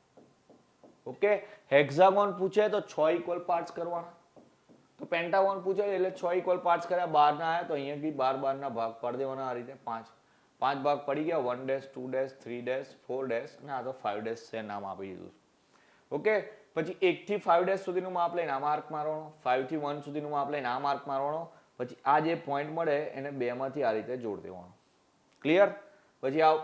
ઓકે, હેક્સાગોન પૂછે તો 6 ઇક્વલ પાર્ટ્સ કરવાના. તો પેન્ટાગોન પૂછે એટલે 6 ઇક્વલ પાર્ટ્સ કર્યા, 12 ના આવ્યા તો અહીંયાથી 12 ના ભાગ પાડી દેવાના આ રીતે. 5 ભાગ પડી ગયા, 1 ડેશ, 2 ડેશ, 3 ડેશ, 4 ડેશ અને આ તો 5 ડેશ છે, નામ આપી દીધું. ઓકે, પછી 1 થી 5 ડેશ સુધીનું માપ લઈને આ માર્ક મારવાનો, 5 થી 1 સુધીનું માપ લઈને આ માર્ક મારવાનો. પછી આ જે પોઈન્ટ મળે એને 2 માંથી આ રીતે જોડ દેવાનો. ક્લિયર? પછી આ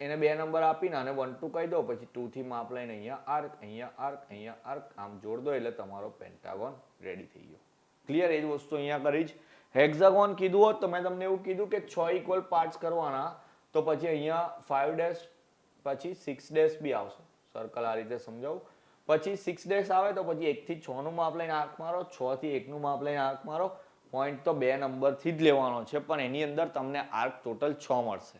એને 2 નંબર આપીને આને 1 2 કહી દો. પછી 2 થી માપ લઈને અહીંયા આર્ક, અહીંયા આર્ક, અહીંયા આર્ક આમ જોડ દો એટલે તમારો પેન્ટાગોન રેડી થઈ ગયો. ક્લિયર? એ જ વસ્તુ અહીંયા કરી જ. હેક્સાગોન કીધું હોત તો મેં તમને એવું કીધું કે 6 ઇક્વલ પાર્ટ્સ કરવાના, તો પછી અહીંયા 5 ડેશ પછી 6 ડેશ બી આવશે. સર્કલ આ રીતે સમજાવું. પછી 6 ડેશ આવે તો પછી 1 થી 6 નું માપ લઈને આર્ક મારો, 6 થી 1 નું માપ લઈને આર્ક મારો. પોઈન્ટ તો 2 નંબરથી જ લેવાનો છે પણ એની અંદર તમને આર્ક ટોટલ 6 મળશે.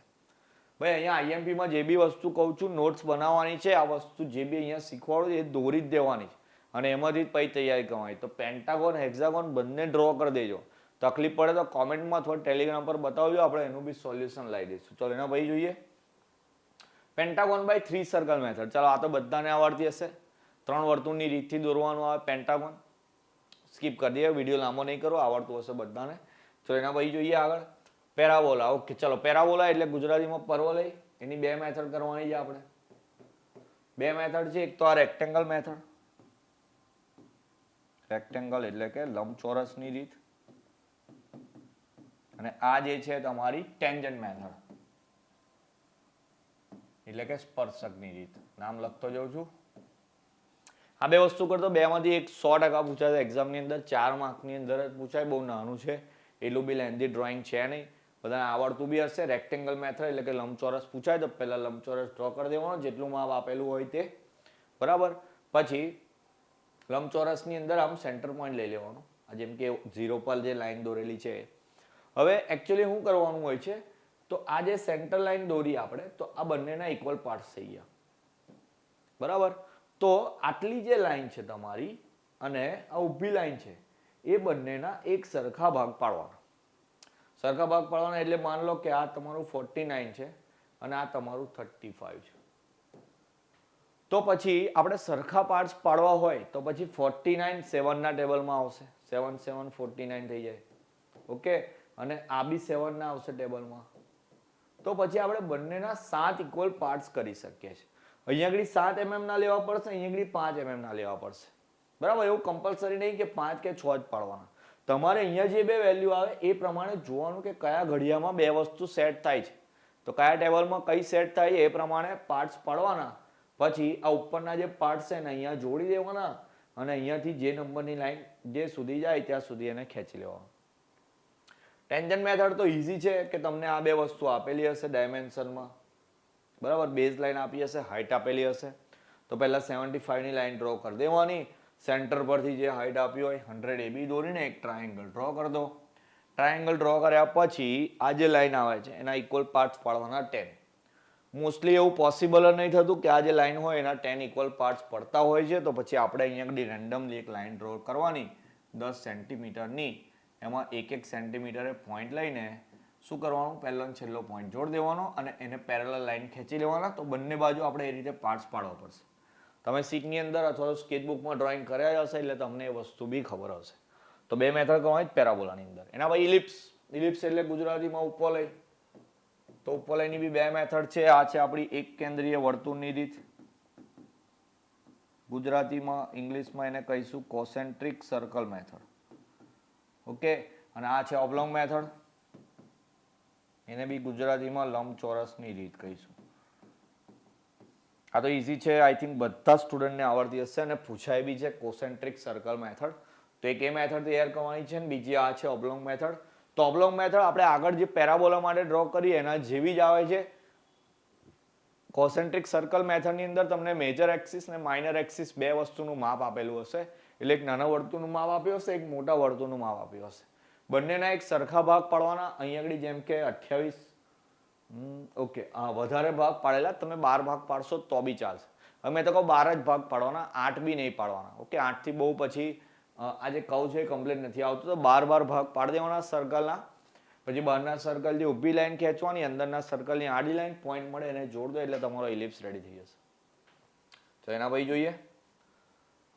ભાઈ અહીંયા આઈએમપીમાં જે બી વસ્તુ કહું છું નોટ્સ બનાવવાની છે, આ વસ્તુ જે બી અહીંયા શીખવાડું એ દોરી જ દેવાની છે અને એમાંથી જ પછી તૈયારી કરવાની. તો પેન્ટાગોન, હેક્સાગોન બંને ડ્રો કરી દેજો. તકલીફ પડે તો કોમેન્ટમાં અથવા ટેલિગ્રામ પર બતાવજો, આપણે એનું બી સોલ્યુશન લાવી દઈશું. ચલો એના પછી જોઈએ પેન્ટાગોન બાય 3 સર્કલ મેથડ. ચાલો આ તો બધાને આવડતી હશે. 3 વર્તુળની રીતથી દોરવાનું આવે પેન્ટાગોન. સ્કીપ કરી દઈએ, વિડીયો લાંબો નહીં કરો, આવડતું હશે બધાને. ચલો એના પછી જોઈએ આગળ પેરાબોલા. ઓકે, ચલો પેરાબોલા એટલે ગુજરાતીમાં પરવલય. એની 2 મેથડ કરવાની છે આપણે. 2 મેથડ છે. એક તો આ રેક્ટેંગલ મેથડ. રેક્ટેંગલ એટલે કે લંબચોરસની રીત. અને આ જે છે તમારી ટેન્જન્ટ મેથડ. એટલે કે સ્પર્શકની રીત. નામ લખતો જાઉં છું. આ બે વસ્તુ કરતો બેમાંથી એક 100% પૂછાય એક્ઝામની અંદર, 4 માર્કની અંદર જ પૂછાય. બહુ નાનું છે, એટલું બી લેન્ધી ડ્રોઈંગ છે નહીં, બધાને આવડતું બી હશે. રેક્ટેંગલ મેથડ એટલે કે લંબચોરસ પૂછાય તો પહેલા લંબચોરસ ડ્રો કરી દેવાનો જેટલું માપ આપેલું હોય તે, બરાબર. પછી લંબચોરસની અંદર આમ સેન્ટર પોઈન્ટ લઈ લેવાનો, જેમ કે 0 પર જે લાઈન દોરેલી છે. હવે એકચ્યુઅલી શું કરવાનું હોય છે, તો આ જે સેન્ટર લાઈન દોરી આપણે, તો આ બંનેના ઇક્વલ પાર્ટ્સ થઈ ગયા, બરાબર. તો આટલી જે લાઈન છે તમારી અને આ ઊભી લાઈન છે, એ બંનેના એક સરખા ભાગ પાડવાના. સરખા ભાગ પાડવાના એટલે માન લો કે આ તમારું 49 છે અને આ તમારું 35 છે. તો પછી આપણે સરખા પાર્ટ્સ પાડવા હોય તો પછી 49 7 ના ટેબલમાં આવશે, 7 7 49 થઈ જાય, ઓકે. અને આ બી 7 ના આવશે ટેબલમાં. તો પછી આપણે બંનેના 7 ઇક્વલ પાર્ટ્સ કરી શકીએ છીએ. અહીંયા આગળ 7 mm ના લેવા પડશે, અહીંયા આગળ 5 mm ના લેવા પડશે, બરાબર. એવું કમ્પલસરી નહીં કે 5 કે 6 જ પાડવાના. તમારે અહીંયા જે બે વેલ્યુ આવે એ પ્રમાણે જોવાનું કે કયા ઘડિયામાં બે વસ્તુ સેટ થાય છે, તો કયા ટેબલમાં કઈ સેટ થાય એ પ્રમાણે પાર્ટ્સ પાડવાના. પછી આ ઉપરના જે પાર્ટ્સ છે ને અહીંયા જોડી દેવાના અને અહીંયાથી જે નંબરની લાઈન જે સુધી જાય ત્યાં સુધી એને ખેંચી લેવાનું. ટેન્જન્ટ મેથડ તો ઈઝી છે કે તમને આ બે વસ્તુ આપેલી હશે ડાયમેન્શનમાં, બરાબર. બેઝ લાઈન આપી હશે, હાઈટ આપેલી હશે, તો પહેલા 75 ની લાઈન ડ્રો કરી દેવાની. સેન્ટર પરથી જે હાઈટ આપી હોય 100 AB દોરીને એક ટ્રાયેંગલ ડ્રો કરી દો. ટ્રાયેંગલ ડ્રો કર્યા પછી આ જે લાઈન આવે છે એના ઇક્વલ પાર્ટ્સ પાડવાના 10. મોસ્ટલી એવું પોસિબલ જ નહીં થતું કે આ જે લાઈન હોય એના 10 ઇક્વલ પાર્ટ્સ પડતા હોય છે, તો પછી આપણે અહીંયા આગળ રેન્ડમલી એક લાઈન ડ્રો કરવાની 10 સેન્ટીમીટરની. એમાં એક સેન્ટીમીટરે પોઈન્ટ લઈને શું કરવાનું, પહેલો અને છેલ્લો પોઈન્ટ જોડી દેવાનો અને એને પેરેલલ લાઈન ખેંચી લેવાના. તો બંને બાજુ આપણે એ રીતે પાર્ટ્સ પાડવા પડશે. તમે શીટની અંદર અથવા તો સ્કેચબુકમાં ડ્રોઈંગ કર્યા હશે એટલે તમને એ વસ્તુ બી ખબર હશે. તો બે મેથડ કહેવાય જ પેરાબોલાની અંદર. એના પછી ઇલિપ્સ. ઇલિપ્સ એટલે ગુજરાતીમાં ઉપવલય. તો ઉપવલયની બી બે મેથડ છે. આ છે આપણી એક કેન્દ્રીય વર્તુળની રીત, ગુજરાતીમાં, ઇંગ્લિશમાં એને કહીશું કોસેન્ટ્રિક સર્કલ મેથડ, ઓકે. અને આ છે ઓબ્લોંગ મેથડ, એને બી ગુજરાતીમાં લંબચોરસની રીત કહીશું. આ તો ઈઝી છે, આઈ થિંક બધા સ્ટુડન્ટને આવડતી હશે અને પૂછાય બી છે કોસેન્ટ્રિક સર્કલ મેથડ. તો એક એ મેથડ તૈયાર કરવાની છે ને બીજી આ છે ઓબ્લોંગ મેથડ. તો ઓબ્લોંગ મેથડ આપણે આગળ જે પેરાબોલા માટે ડ્રો કરીએ એના જેવી જ આવે છે. કોસેન્ટ્રિક સર્કલ મેથડની અંદર તમને મેજર એક્સિસ ને માઇનર એક્સિસ બે વસ્તુનું માપ આપેલું હશે. એટલે એક નાના વર્તુળનું માપ આપ્યું હશે, એક મોટા વર્તુળનું માપ આપ્યું હશે. બંનેના એક સરખા ભાગ પાડવાના. અહીંયા આગળ જેમ કે 28, ઓકે, હા, વધારે ભાગ પાડેલા, તમે 12 ભાગ પાડશો તો બી ચાલશે. હવે મેં તો કહું 12 જ ભાગ પાડવાના, 8 બી નહીં પાડવાના, ઓકે. 8 થી બહુ પછી આ જે કહું છે એ કમ્પ્લીટ નથી આવતું, તો 12 ભાગ પાડી દેવાના સર્કલના. પછી બહારના સર્કલ જે ઊભી લાઈન ખેંચવાની, અંદરના સર્કલની આડી લાઈન પોઈન્ટ મળે એને જોડ દો એટલે તમારો ઇલિપ્સ રેડી થઈ જશે. તો એના પછી જોઈએ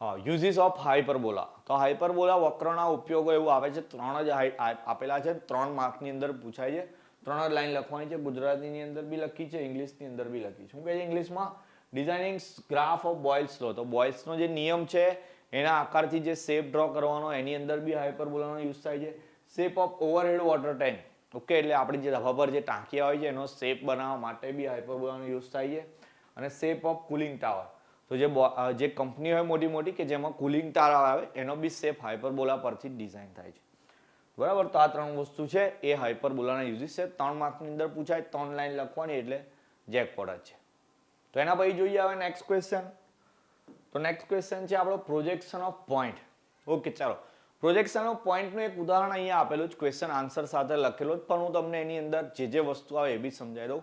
હા, યુઝિસ ઓફ હાઇપરબોલા. તો હાઇપરબોલા વક્રના ઉપયોગો એવું આવે છે, 3 જ આપેલા છે, 3 માર્કની અંદર પૂછાય છે. 3 જ લાઈન લખવાની છે. ગુજરાતીની અંદર બી લખી છે, ઇંગ્લિશની અંદર બી લખી છે. શું કહે છે ઇંગ્લિશમાં? Designing graph of Boyle's law. તો બોયલ્સનો જે નિયમ છે એના આકારથી જે શેપ ડ્રો કરવાનો, એની અંદર બી હાઇપરબોલાનો યુઝ થાય છે. Shape of overhead water tank, okay, એટલે આપણી જે હવા પર જે ટાંકી હોય છે એનો શેપ બનાવવા માટે બી હાઇપરબોલાનો યુઝ થાય છે. અને શેપ ઓફ કુલિંગ ટાવર, તો જે કંપની હોય મોટી મોટી કે જેમાં કુલિંગ ટાવર આવે એનો બી શેપ હાઇપરબોલા પરથી ડિઝાઇન થાય છે, બરાબર. તો આ 3 વસ્તુ છે એ હાઇપરબોલાના યુઝિસ છે. 3 માર્કની અંદર પૂછાય, 3 લાઈન લખવાની એટલે જેકપોટ જ છે. તો એના પછી જોઈએ હવે નેક્સ્ટ ક્વેશ્ચન. તો નેક્સ્ટ ક્વેશ્ચન છે આપણો પ્રોજેક્શન ઓફ પોઈન્ટ, ઓકે. ચાલો, પ્રોજેક્શન ઓફ પોઈન્ટનું એક ઉદાહરણ અહીંયા આપેલું જ, ક્વેશ્ચન આન્સર સાથે લખેલો જ, પણ હું તમને એની અંદર જે વસ્તુ આવે એ બી સમજાવી દઉં.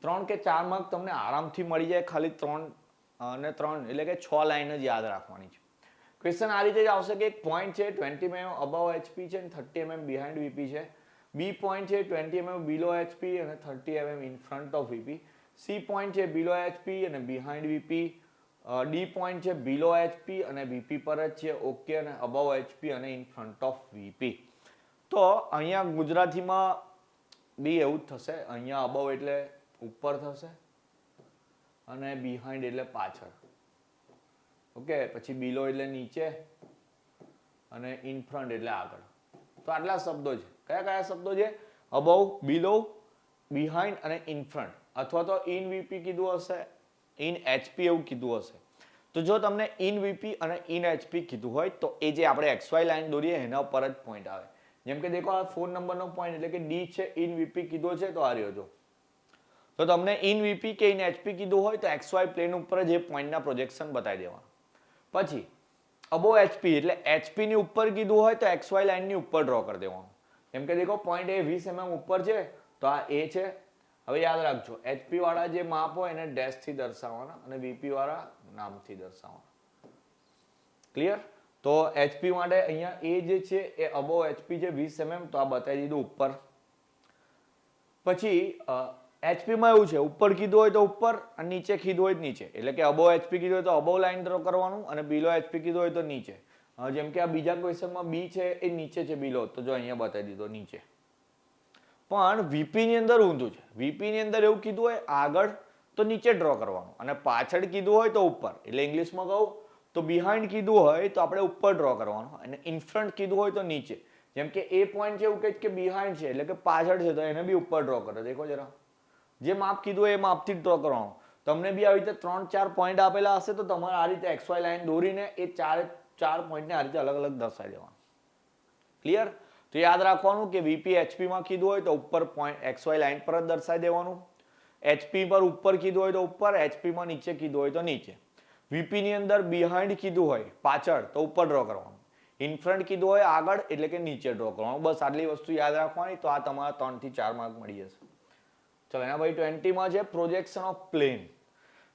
3 કે 4 માર્ક તમને આરામથી મળી જાય, ખાલી 3 અને 3 એટલે કે 6 લાઈન જ યાદ રાખવાની છે. ક્વેશ્ચન આ રીતે જ આવશે કે એક પોઈન્ટ છે 20 mm અબવ HP છે અને 30 mm બિહાઇન્ડ VP છે. બી પોઈન્ટ છે 20 mm બિલો HP અને 30 mm in front of VP. C point છે બિલો HP અને બિહાઇન્ડ VP. ડી પોઈન્ટ છે બિલો HP અને VP પર જ છે, ઓકે, અને અબવ HP અને ઇન ફ્રન્ટ ઓફ VP. તો અહીંયા ગુજરાતીમાં બી એવું જ થશે. અહીંયા અબવ એટલે ઉપર થશે અને બિહાઇન્ડ એટલે પાછળ, ઓકે. પછી બિલો એટલે નીચે અને ઇન ફ્રન્ટ એટલે આગળ. તો આટલા શબ્દો છે. કયા કયા શબ્દો છે? અબવ, બિલો, બિહાઇન્ડ અને ઇન ફ્રન્ટ. અથવા તો ઇન વીપી કીધું હશે, ઇન એચપી એવું કીધું હશે. તો જો તમને ઇન વીપી અને ઇન એચપી કીધું હોય તો એ જે આપણે XY લાઈન દોરીએ એના પર જ પોઈન્ટ આવે. જેમ કે દેખો આ 4 નંબરનો પોઈન્ટ એટલે કે ડી છે, ઇન વીપી કીધો છે તો આ રહ્યો જો. તો તમને ઇન વીપી કે ઇન એચપી કીધું હોય તો XY પ્લેન ઉપર જ એ પોઈન્ટના પ્રોજેક્શન બતાવી દેવાના. પછી અબો એચપી એટલે એચપી ની ઉપર કીધું હોય તો XY લાઈનની ઉપર ડ્રો કરી દેવાનું. જેમ કે દેખો પોઈન્ટ એ 20 mm ઉપર છે તો આ એ છે. હવે યાદ રાખજો એચપી વાળા જે માપ હોય એને ડેશ થી દર્શાવવાના અને વીપી વાળા નામથી દર્શાવવાના. ક્લિયર? તો એચપી માટે અહીંયા એ જે છે એ અબો એચપી છે 20 mm તો આ બતાવી દીધું ઉપર. પછી એચપી માં એવું છે ઉપર કીધું હોય તો ઉપર અને નીચે કીધું હોય તો નીચે. એટલે કે અબો એચપી કીધું હોય તો અબો લાઈન ડ્રો કરવાનું અને બિલો એચપી કીધું હોય તો નીચે. જેમ કે આ બીજા ક્વેશ્ચનમાં બી છે એ નીચે છે બિલો તો જો અહીંયા બતાવી દીધો નીચે. પણ વીપી ની અંદર ઊંધું છે. વીપી ની અંદર એવું કીધું હોય આગળ તો નીચે ડ્રો કરવાનું અને પાછળ કીધું હોય તો ઉપર. એટલે ઇંગ્લિશમાં કહું તો બિહાઇન્ડ કીધું હોય તો આપણે ઉપર ડ્રો કરવાનું અને ઇન ફ્રન્ટ કીધું હોય તો નીચે. જેમ કે એ પોઈન્ટ છે એવું કે બિહાઇન્ડ છે એટલે કે પાછળ છે તો એને બી ઉપર ડ્રો કરો. દેખો જરા જે માપ કીધું હોય એ માપથી ડ્રો કરવાનું. તમને બી આવી રીતે 3-4 પોઈન્ટ આપેલા હશે તો તમારે આ રીતે XY લાઈન દોરીને એ ચાર પોઈન્ટને આ રીતે અલગ અલગ દર્શાવી દેવાનું. ક્લિયર? તો યાદ રાખવાનું કે વીપી એચપી માં કીધું હોય તો ઉપર પોઈન્ટ XY લાઈન પર જ દર્શાવી દેવાનું. એચપી પર ઉપર કીધું હોય તો ઉપર, એચપી માં નીચે કીધું હોય તો નીચે. વીપી ની અંદર બિહાઇન્ડ કીધું હોય પાછળ તો ઉપર ડ્રો કરવાનું. ઇન ફ્રન્ટ કીધું હોય આગળ એટલે કે નીચે ડ્રો કરવાનું. બસ આટલી વસ્તુ યાદ રાખવાની તો આ તમારા 3 થી 4 માર્ક મળી જશે. ચલો એના ભાઈ 20 માં છે પ્રોજેક્શન ઓફ પ્લેન.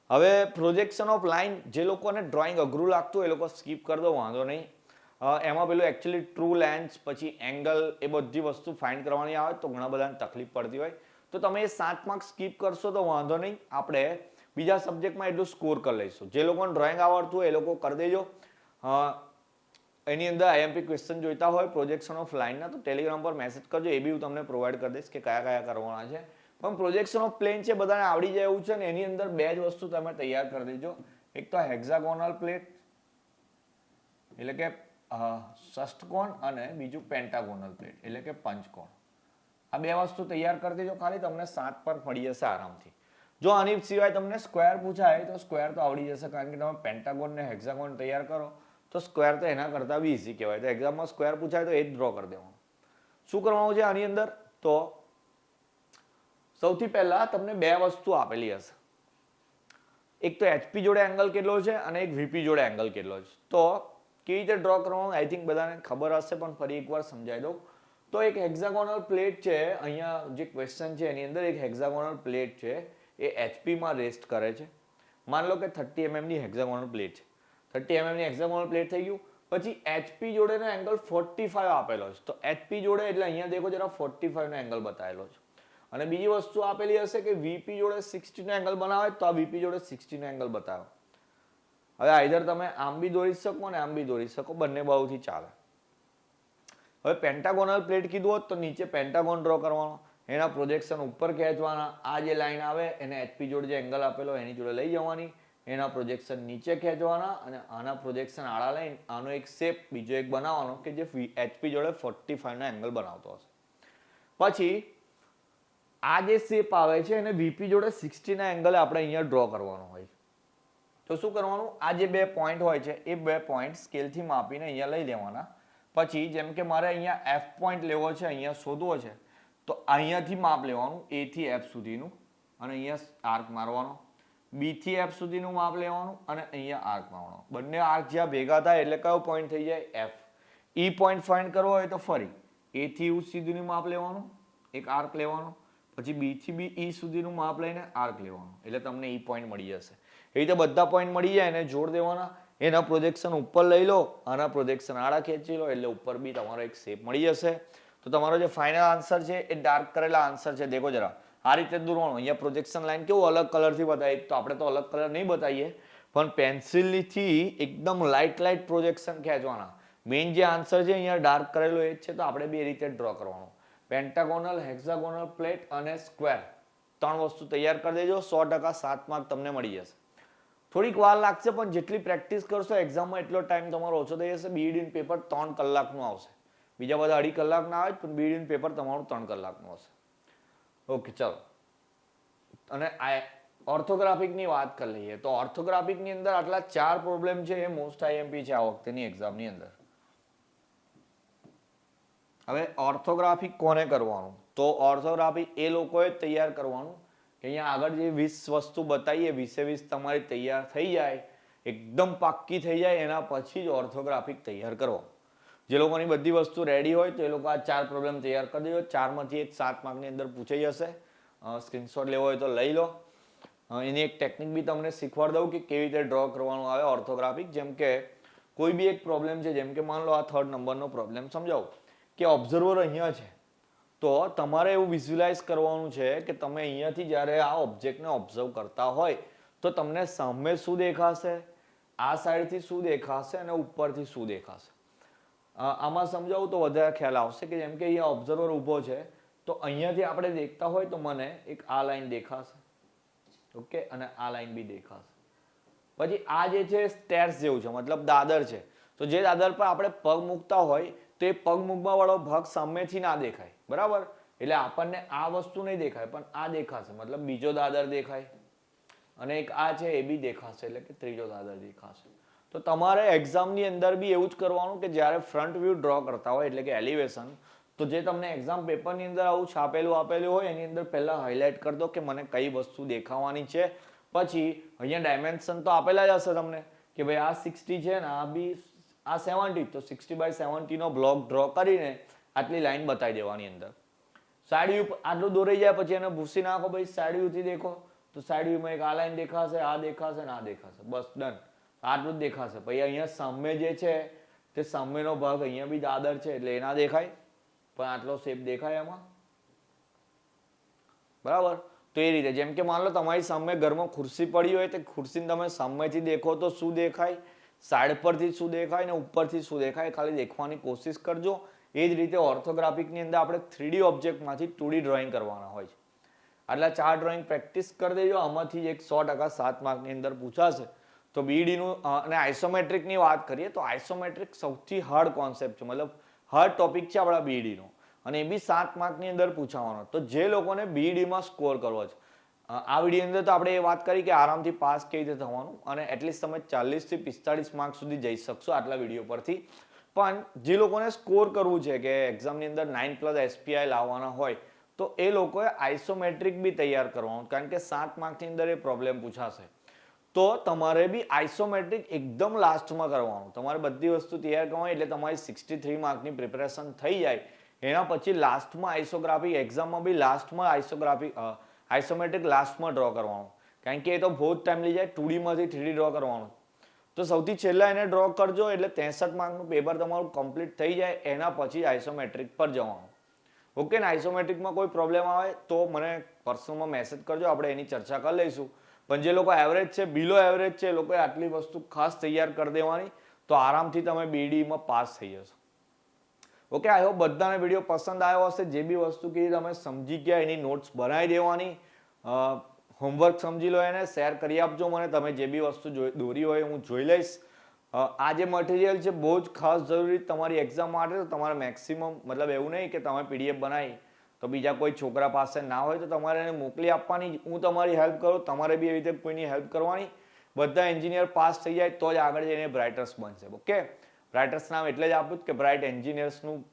હવે પ્રોજેક્શન ઓફ લાઇન જે લોકોને ડ્રોઈંગ અઘરું લાગતું હોય એ લોકો સ્કીપ કરી દો, વાંધો નહીં. એમાં પેલું એકચ્યુઅલી ટ્રુ લેન્સ પછી એંગલ એ બધી વસ્તુ ફાઇન્ડ કરવાની આવે તો ઘણા બધાને તકલીફ પડતી હોય તો તમે એ 7 માર્ક સ્કીપ કરશો તો વાંધો નહીં. આપણે બીજા સબ્જેક્ટમાં એટલું સ્કોર કરી લઈશું. જે લોકોને ડ્રોઈંગ આવડતું હોય એ લોકો કરી દેજો. એની અંદર આઈએમપી ક્વેશ્ચન જોઈતા હોય પ્રોજેક્શન ઓફ લાઇનના તો ટેલિગ્રામ પર મેસેજ કરજો, એ બી હું તમને પ્રોવાઈડ કરી દઈશ કે કયા કયા કરવાના છે. પણ પ્રોજેક્શન ઓફ પ્લેન છે બધાને આવડી જાય એવું છે ને એની અંદર બે જ વસ્તુ તમે તૈયાર કરી દેજો. એક તો હેક્ઝાગોનલ પ્લેટ એટલે કે ષષ્ઠકોણ અને બીજું પેન્ટાગોનલ પ્લેટ એટલે કે પંચકોણ. આ બે વસ્તુ તૈયાર કરી દેજો, ખાલી તમને 7 પર મળી જશે આરામથી. જો આની સિવાય તમને સ્ક્વેર પૂછાય તો સ્ક્વેર તો આવડી જશે કારણ કે તમે પેન્ટાગોન ને હેક્ઝાગોન તૈયાર કરો તો સ્ક્વેર તો એના કરતા બી ઈઝી કહેવાય. તો એક્ઝામમાં સ્ક્વેર પૂછાય તો એ જ ડ્રો કરી દેવાનું. શું કરવાનું છે આની અંદર? તો સૌથી પહેલા તમને બે વસ્તુ આપેલી હશે. એક તો એચપી જોડે એંગલ કેટલો છે અને એક વીપી જોડે એંગલ કેટલો છે. તો કેવી રીતે ડ્રો કરવાનું આઈ થિંક બધાને ખબર હશે પણ ફરી એકવાર સમજાવી દઉં. તો એક હેક્ઝાગોનલ પ્લેટ છે, અહીંયા જે ક્વેશ્ચન છે એની અંદર એક હેક્ઝાગોનલ પ્લેટ છે એ એચપી માં રેસ્ટ કરે છે. માન લો કે 30 mm ની હેક્ઝાગોનલ પ્લેટ છે. 30 mm ની હેક્ઝાગોનલ પ્લેટ થઈ ગયું. પછી એચપી જોડેનો એંગલ 45 આપેલો છે. તો એચપી જોડે એટલે અહીંયા દેખો જરા 45 નો એંગલ બતાવેલો છે. અને બીજી વસ્તુ આપેલી હશે કે વીપી જોડે 60 નો એંગલ બનાવે તો આ વીપી જોડે 60 નો એંગલ બતાવો. હવે આઈધર તમે આમ બી દોરી શકો ને આમ બી દોરી શકો, બંને બાજુથી ચાલે. હવે પેન્ટાગોનલ પ્લેટ કીધું હોત તો નીચે પેન્ટાગોન ડ્રો કરવાનો, એના પ્રોજેક્શન ઉપર ખેંચવાના. આ જે લાઈન આવે એને એચપી જોડે જે એંગલ આપેલો એની જોડે લઈ જવાની, એના પ્રોજેક્શન નીચે ખેંચવાના અને આના પ્રોજેક્શન આડા લઈને આનો એક શેપ બીજો એક બનાવવાનો કે જે એચપી જોડે 45 નો એંગલ બનાવતો હશે. પછી આ જે શેપ આવે છે એને વીપી જોડે 60 ના એંગલે આપણે અહીંયા ડ્રો કરવાનો હોય છે. તો શું કરવાનું? આ જે બે પોઈન્ટ હોય છે એ બે પોઈન્ટ સ્કેલથી માપીને અહીંયા લઈ લેવાના. પછી જેમ કે મારે અહીંયા એફ પોઈન્ટ લેવો છે, અહીંયા શોધવો છે તો અહીંયાથી માપ લેવાનું એ થી એફ સુધીનું અને અહીંયા આર્ક મારવાનો. બી થી એફ સુધીનું માપ લેવાનું અને અહીંયા આર્ક મારવાનો. બંને આર્ક જ્યાં ભેગા થાય એટલે કયો પોઈન્ટ થઈ જાય? એફ. ઈ પોઈન્ટ ફાઇન્ડ કરવો હોય તો ફરી એ થી યુ સુધીનું માપ લેવાનું, એક આર્ક લેવાનો. પછી બી થી બી ઈ સુધીનું માપ લઈને આર્ક લેવાનું એટલે તમને ઈ પોઈન્ટ મળી જશે. એ રીતે બધા પોઈન્ટ મળી જાય એને જોડ દેવાના. એના પ્રોજેક્શન ઉપર લઈ લો, આના પ્રોજેક્શન આડા ખેંચી લો એટલે ઉપર બી તમારો એક શેપ મળી જશે. તો તમારો જે ફાઇનલ આન્સર છે એ ડાર્ક કરેલા આન્સર છે. દેખો જરા આ રીતે દોરવાનું. અહીંયા પ્રોજેક્શન લાઈન કેવું અલગ કલરથી બતાવી તો આપણે તો અલગ કલર નહીં બતાવીએ પણ પેન્સિલથી એકદમ લાઇટ પ્રોજેક્શન ખેંચવાના. મેઇન જે આન્સર છે અહીંયા ડાર્ક કરેલો એ જ છે તો આપણે બી એ રીતે ડ્રો કરવાનું. પેન્ટાગોનલ, હેક્ઝાગોનલ પ્લેટ અને સ્ક્વેર 3 વસ્તુ તૈયાર કરી દેજો. 100% 7 માર્ક તમને મળી જશે. થોડીક વાર લાગશે પણ જેટલી પ્રેક્ટિસ કરશો એક્ઝામમાં એટલો ટાઈમ તમારો ઓછો થઈ જશે. બીઈડીનું પેપર 3 કલાકનું આવશે. બીજા બધા 2.5 કલાકના આવે પણ બીઈડીનું પેપર તમારું 3 કલાકનું હશે. ઓકે, ચાલો અને ઓર્થોગ્રાફિકની વાત કરી લઈએ તો ઓર્થોગ્રાફિકની અંદર આટલા 4 પ્રોબ્લેમ છે એ મોસ્ટ આઈએમપી છે આ વખતેની એક્ઝામની અંદર. હવે ઓર્થોગ્રાફિક કોને કરવાનું? તો ઓર્થોગ્રાફિક એ લોકોએ તૈયાર કરવાનું કે અહીંયા આગળ જે 20 વસ્તુ બતાવીએ 20 તમારી તૈયાર થઈ જાય, એકદમ પાક્કી થઈ જાય, એના પછી જ ઓર્થોગ્રાફિક તૈયાર કરવાનું. જે લોકોની બધી વસ્તુ રેડી હોય તો એ લોકો આ 4 પ્રોબ્લેમ તૈયાર કરી દેજો. 4માંથી એક 7 માર્કની અંદર પૂછાઈ જશે. સ્ક્રીનશોટ લેવો હોય તો લઈ લો. એની એક ટેકનિક બી તમને શીખવાડી દઉં કે કેવી રીતે ડ્રો કરવાનું આવે ઓર્થોગ્રાફિક. જેમ કે કોઈ બી એક પ્રોબ્લેમ છે, જેમ કે માન લો આ 3rd નંબરનો પ્રોબ્લેમ સમજાવો કે ઓબ્ઝર્વર અહીંયા છે, તો તમારે એવું વિઝ્યુલાઇઝ કરવાનું છે કે તમે અહીંયાથી જ્યારે આ ઓબ્જેક્ટને ઓબ્ઝર્વ કરતા હોય તો તમને સામે શું દેખાશે, આ સાઈડથી શું દેખાશે અને ઉપરથી શું દેખાશે. આમાં સમજાવું તો વધારે ખ્યાલ આવશે કે જેમ કે અહીંયા ઓબ્ઝર્વર ઊભો છે તો અહીંયાથી આપણે દેખતા હોય તો મને એક આ લાઈન દેખાશે, ઓકે, અને આ લાઈન બી દેખાશે. પછી આ જે છે સ્ટેર્સ જેવું છે, મતલબ દાદર છે, તો જે દાદર પર આપણે પગ મૂકતા હોય તો એ પગ મૂકવા વાળો ભાગ સામેથી ના દેખાય, બરાબર? એટલે આપણને આ વસ્તુ નહીં દેખાય પણ આ દેખાશે, મતલબ બીજો દાદર દેખાય, અને એક આ છે એ બી દેખાશે, એટલે કે ત્રીજો દાદર દેખાશે. તો તમારે એક્ઝામની અંદર બી એવું જ કરવાનું કે જ્યારે ફ્રન્ટ વ્યૂ ડ્રો કરતા હોય એટલે કે એલિવેશન, તો જે તમને એક્ઝામ પેપરની અંદર આવું છાપેલું આપેલું હોય એની અંદર પહેલા હાઇલાઇટ કરી દો કે મને કઈ વસ્તુ દેખાવાની છે. પછી અહીંયા ડાયમેન્શન તો આપેલા જ હશે તમને કે ભાઈ આ 60 છે ને આ બી આ 70, તો 60/70 નો બ્લોક ડ્રો કરીને આટલી લાઈન બતાવી દેવાની અંદર. સાઈડ વ્યૂ આટલું દોરાઈ જાય પછી એને ભૂસી નાખો, ભાઈ સાઈડ વ્યૂથી દેખો તો સાઈડ વ્યૂમાં એક આ લાઈન દેખાશે, આ દેખાશે ને આ દેખાશે, બસ ડન, આટલું જ દેખાશે. પછી અહીંયા સામે જે છે તે સામેનો ભાગ અહીંયા બી દાદર છે એટલે એના દેખાય, પણ આટલો શેપ દેખાય એમાં, બરાબર? તો એ રીતે જેમ કે માન લો તમારી સામે ઘરમાં ખુરશી પડી હોય તો ખુરશીને તમે સામેથી દેખો તો શું દેખાય, સાઈડ પરથી શું દેખાય ને ઉપરથી શું દેખાય, ખાલી દેખવાની કોશિશ કરજો. એ જ રીતે ઓર્થોગ્રાફિકની અંદર આપણે 3D ઓબ્જેક્ટમાંથી 2D ડ્રોઈંગ કરવાના હોય છે. આટલા 4 ડ્રોઈંગ પ્રેક્ટિસ કરી દેજો, આમાંથી એક 100% 7 માર્કની અંદર પૂછાશે. તો બીડીનું અને આઇસોમેટ્રિકની વાત કરીએ તો આઇસોમેટ્રિક સૌથી હાર્ડ કોન્સેપ્ટ છે, મતલબ હાર્ડ ટોપિક છે આપણા બીડીનો, અને એ બી 7 માર્કની અંદર પૂછાવાનો. તો જે લોકોને બીડીમાં સ્કોર કરવો છે, આ વિડીયોની અંદર તો આપણે એ વાત કરી કે આરામથી પાસ કેવી રીતે થવાનું, અને એટલીસ્ટ તમે 40 થી 45 માર્ક સુધી જઈ શકશો આટલા વિડીયો પરથી. પણ જે લોકોને સ્કોર કરવું છે કે એક્ઝામની અંદર 9+ SPI લાવવાના હોય તો એ લોકોએ આઇસોમેટ્રિક બી તૈયાર કરવાનું, કારણ કે 7 માર્કની અંદર એ પ્રોબ્લેમ પૂછાશે. તો તમારે બી આઇસોમેટ્રિક એકદમ લાસ્ટમાં કરવાનું. તમારે બધી વસ્તુ તૈયાર કરવાની એટલે તમારી 63 માર્કની પ્રિપેરેશન થઈ જાય. એના પછી લાસ્ટમાં આઇસોગ્રાફી એક્ઝામમાં બી લાસ્ટમાં આઇસોમેટ્રિક લાસ્ટમાં ડ્રો કરવાનું, કારણ કે એ તો બહુ જ ટાઈમ લઈ જાય. 2D માંથી 3D ડ્રો કરવાનું, તો સૌથી છેલ્લા એને ડ્રો કરજો એટલે 63 માર્કનું પેપર તમારું કમ્પ્લીટ થઈ જાય. એના પછી આઇસોમેટ્રિક પર જવાનું, ઓકે ને? આઇસોમેટ્રિકમાં કોઈ પ્રોબ્લેમ આવે તો મને પર્સનલમાં મેસેજ કરજો, આપણે એની ચર્ચા કરી લઈશું. પણ જે લોકો એવરેજ છે, બિલો એવરેજ છે, એ લોકોએ આટલી વસ્તુ ખાસ તૈયાર કરી દેવાની, તો આરામથી તમે બીડીમાં પાસ થઈ જશો. ઓકે, આઈ હોપ બધાને વિડીયો પસંદ આવ્યો હશે. જે બી વસ્તુ કીધી તમે સમજી ગયા, એની નોટ્સ બનાવી દેવાની, હોમવર્ક સમજી લો, એને શેર કરી આપજો મને. તમે જે બી વસ્તુ દોરી હોય હું જોઈ લઈશ. આ જે મટીરિયલ છે બહુ જ ખાસ જરૂરી તમારી એક્ઝામ માટે. તો તમારે મેક્સિમમ, મતલબ એવું નહીં કે તમે PDF બનાવી તો બીજા કોઈ છોકરા પાસે ના હોય તો તમારે એને મોકલી આપવાની. હું તમારી હેલ્પ કરું, તમારે બી એવી રીતે કોઈની હેલ્પ કરવાની. બધા એન્જિનિયર પાસ થઈ જાય તો જ આગળ જઈને બ્રાઇટર્સ બનશે. ઓકે, બ્રાઇટર્સ નામ એટલે જ આપ્યું કે બ્રાઇટ એન્જિનિયર્સનું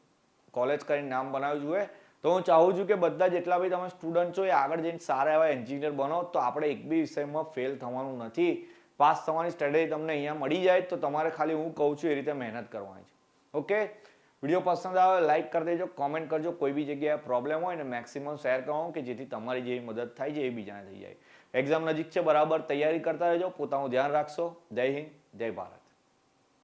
કોલેજ કરીને નામ બનાવ્યું જોઈએ. તો હું ચાહું છું કે બધા જેટલા બી તમે સ્ટુડન્ટ છો એ આગળ જઈને સારા એવા એન્જિનિયર બનો. તો આપણે એક બી વિષયમાં ફેલ થવાનું નથી. પાસ થવાની સ્ટ્રેટેજી તમને અહીંયા મળી જાય તો તમારે ખાલી હું કહું છું એ રીતે મહેનત કરવાની છે. ઓકે, વિડીયો પસંદ આવે લાઈક કરી દેજો, કોમેન્ટ કરજો. કોઈ બી જગ્યાએ પ્રોબ્લેમ હોય ને મેક્સિમમ શેર કરવાનું કે જેથી તમારી જેવી મદદ થાય છે એ બીજાને થઈ જાય. એક્ઝામ નજીક છે, બરાબર તૈયારી કરતા રહેજો, પોતાનું ધ્યાન રાખશો. જય હિન્દ, જય ભારત.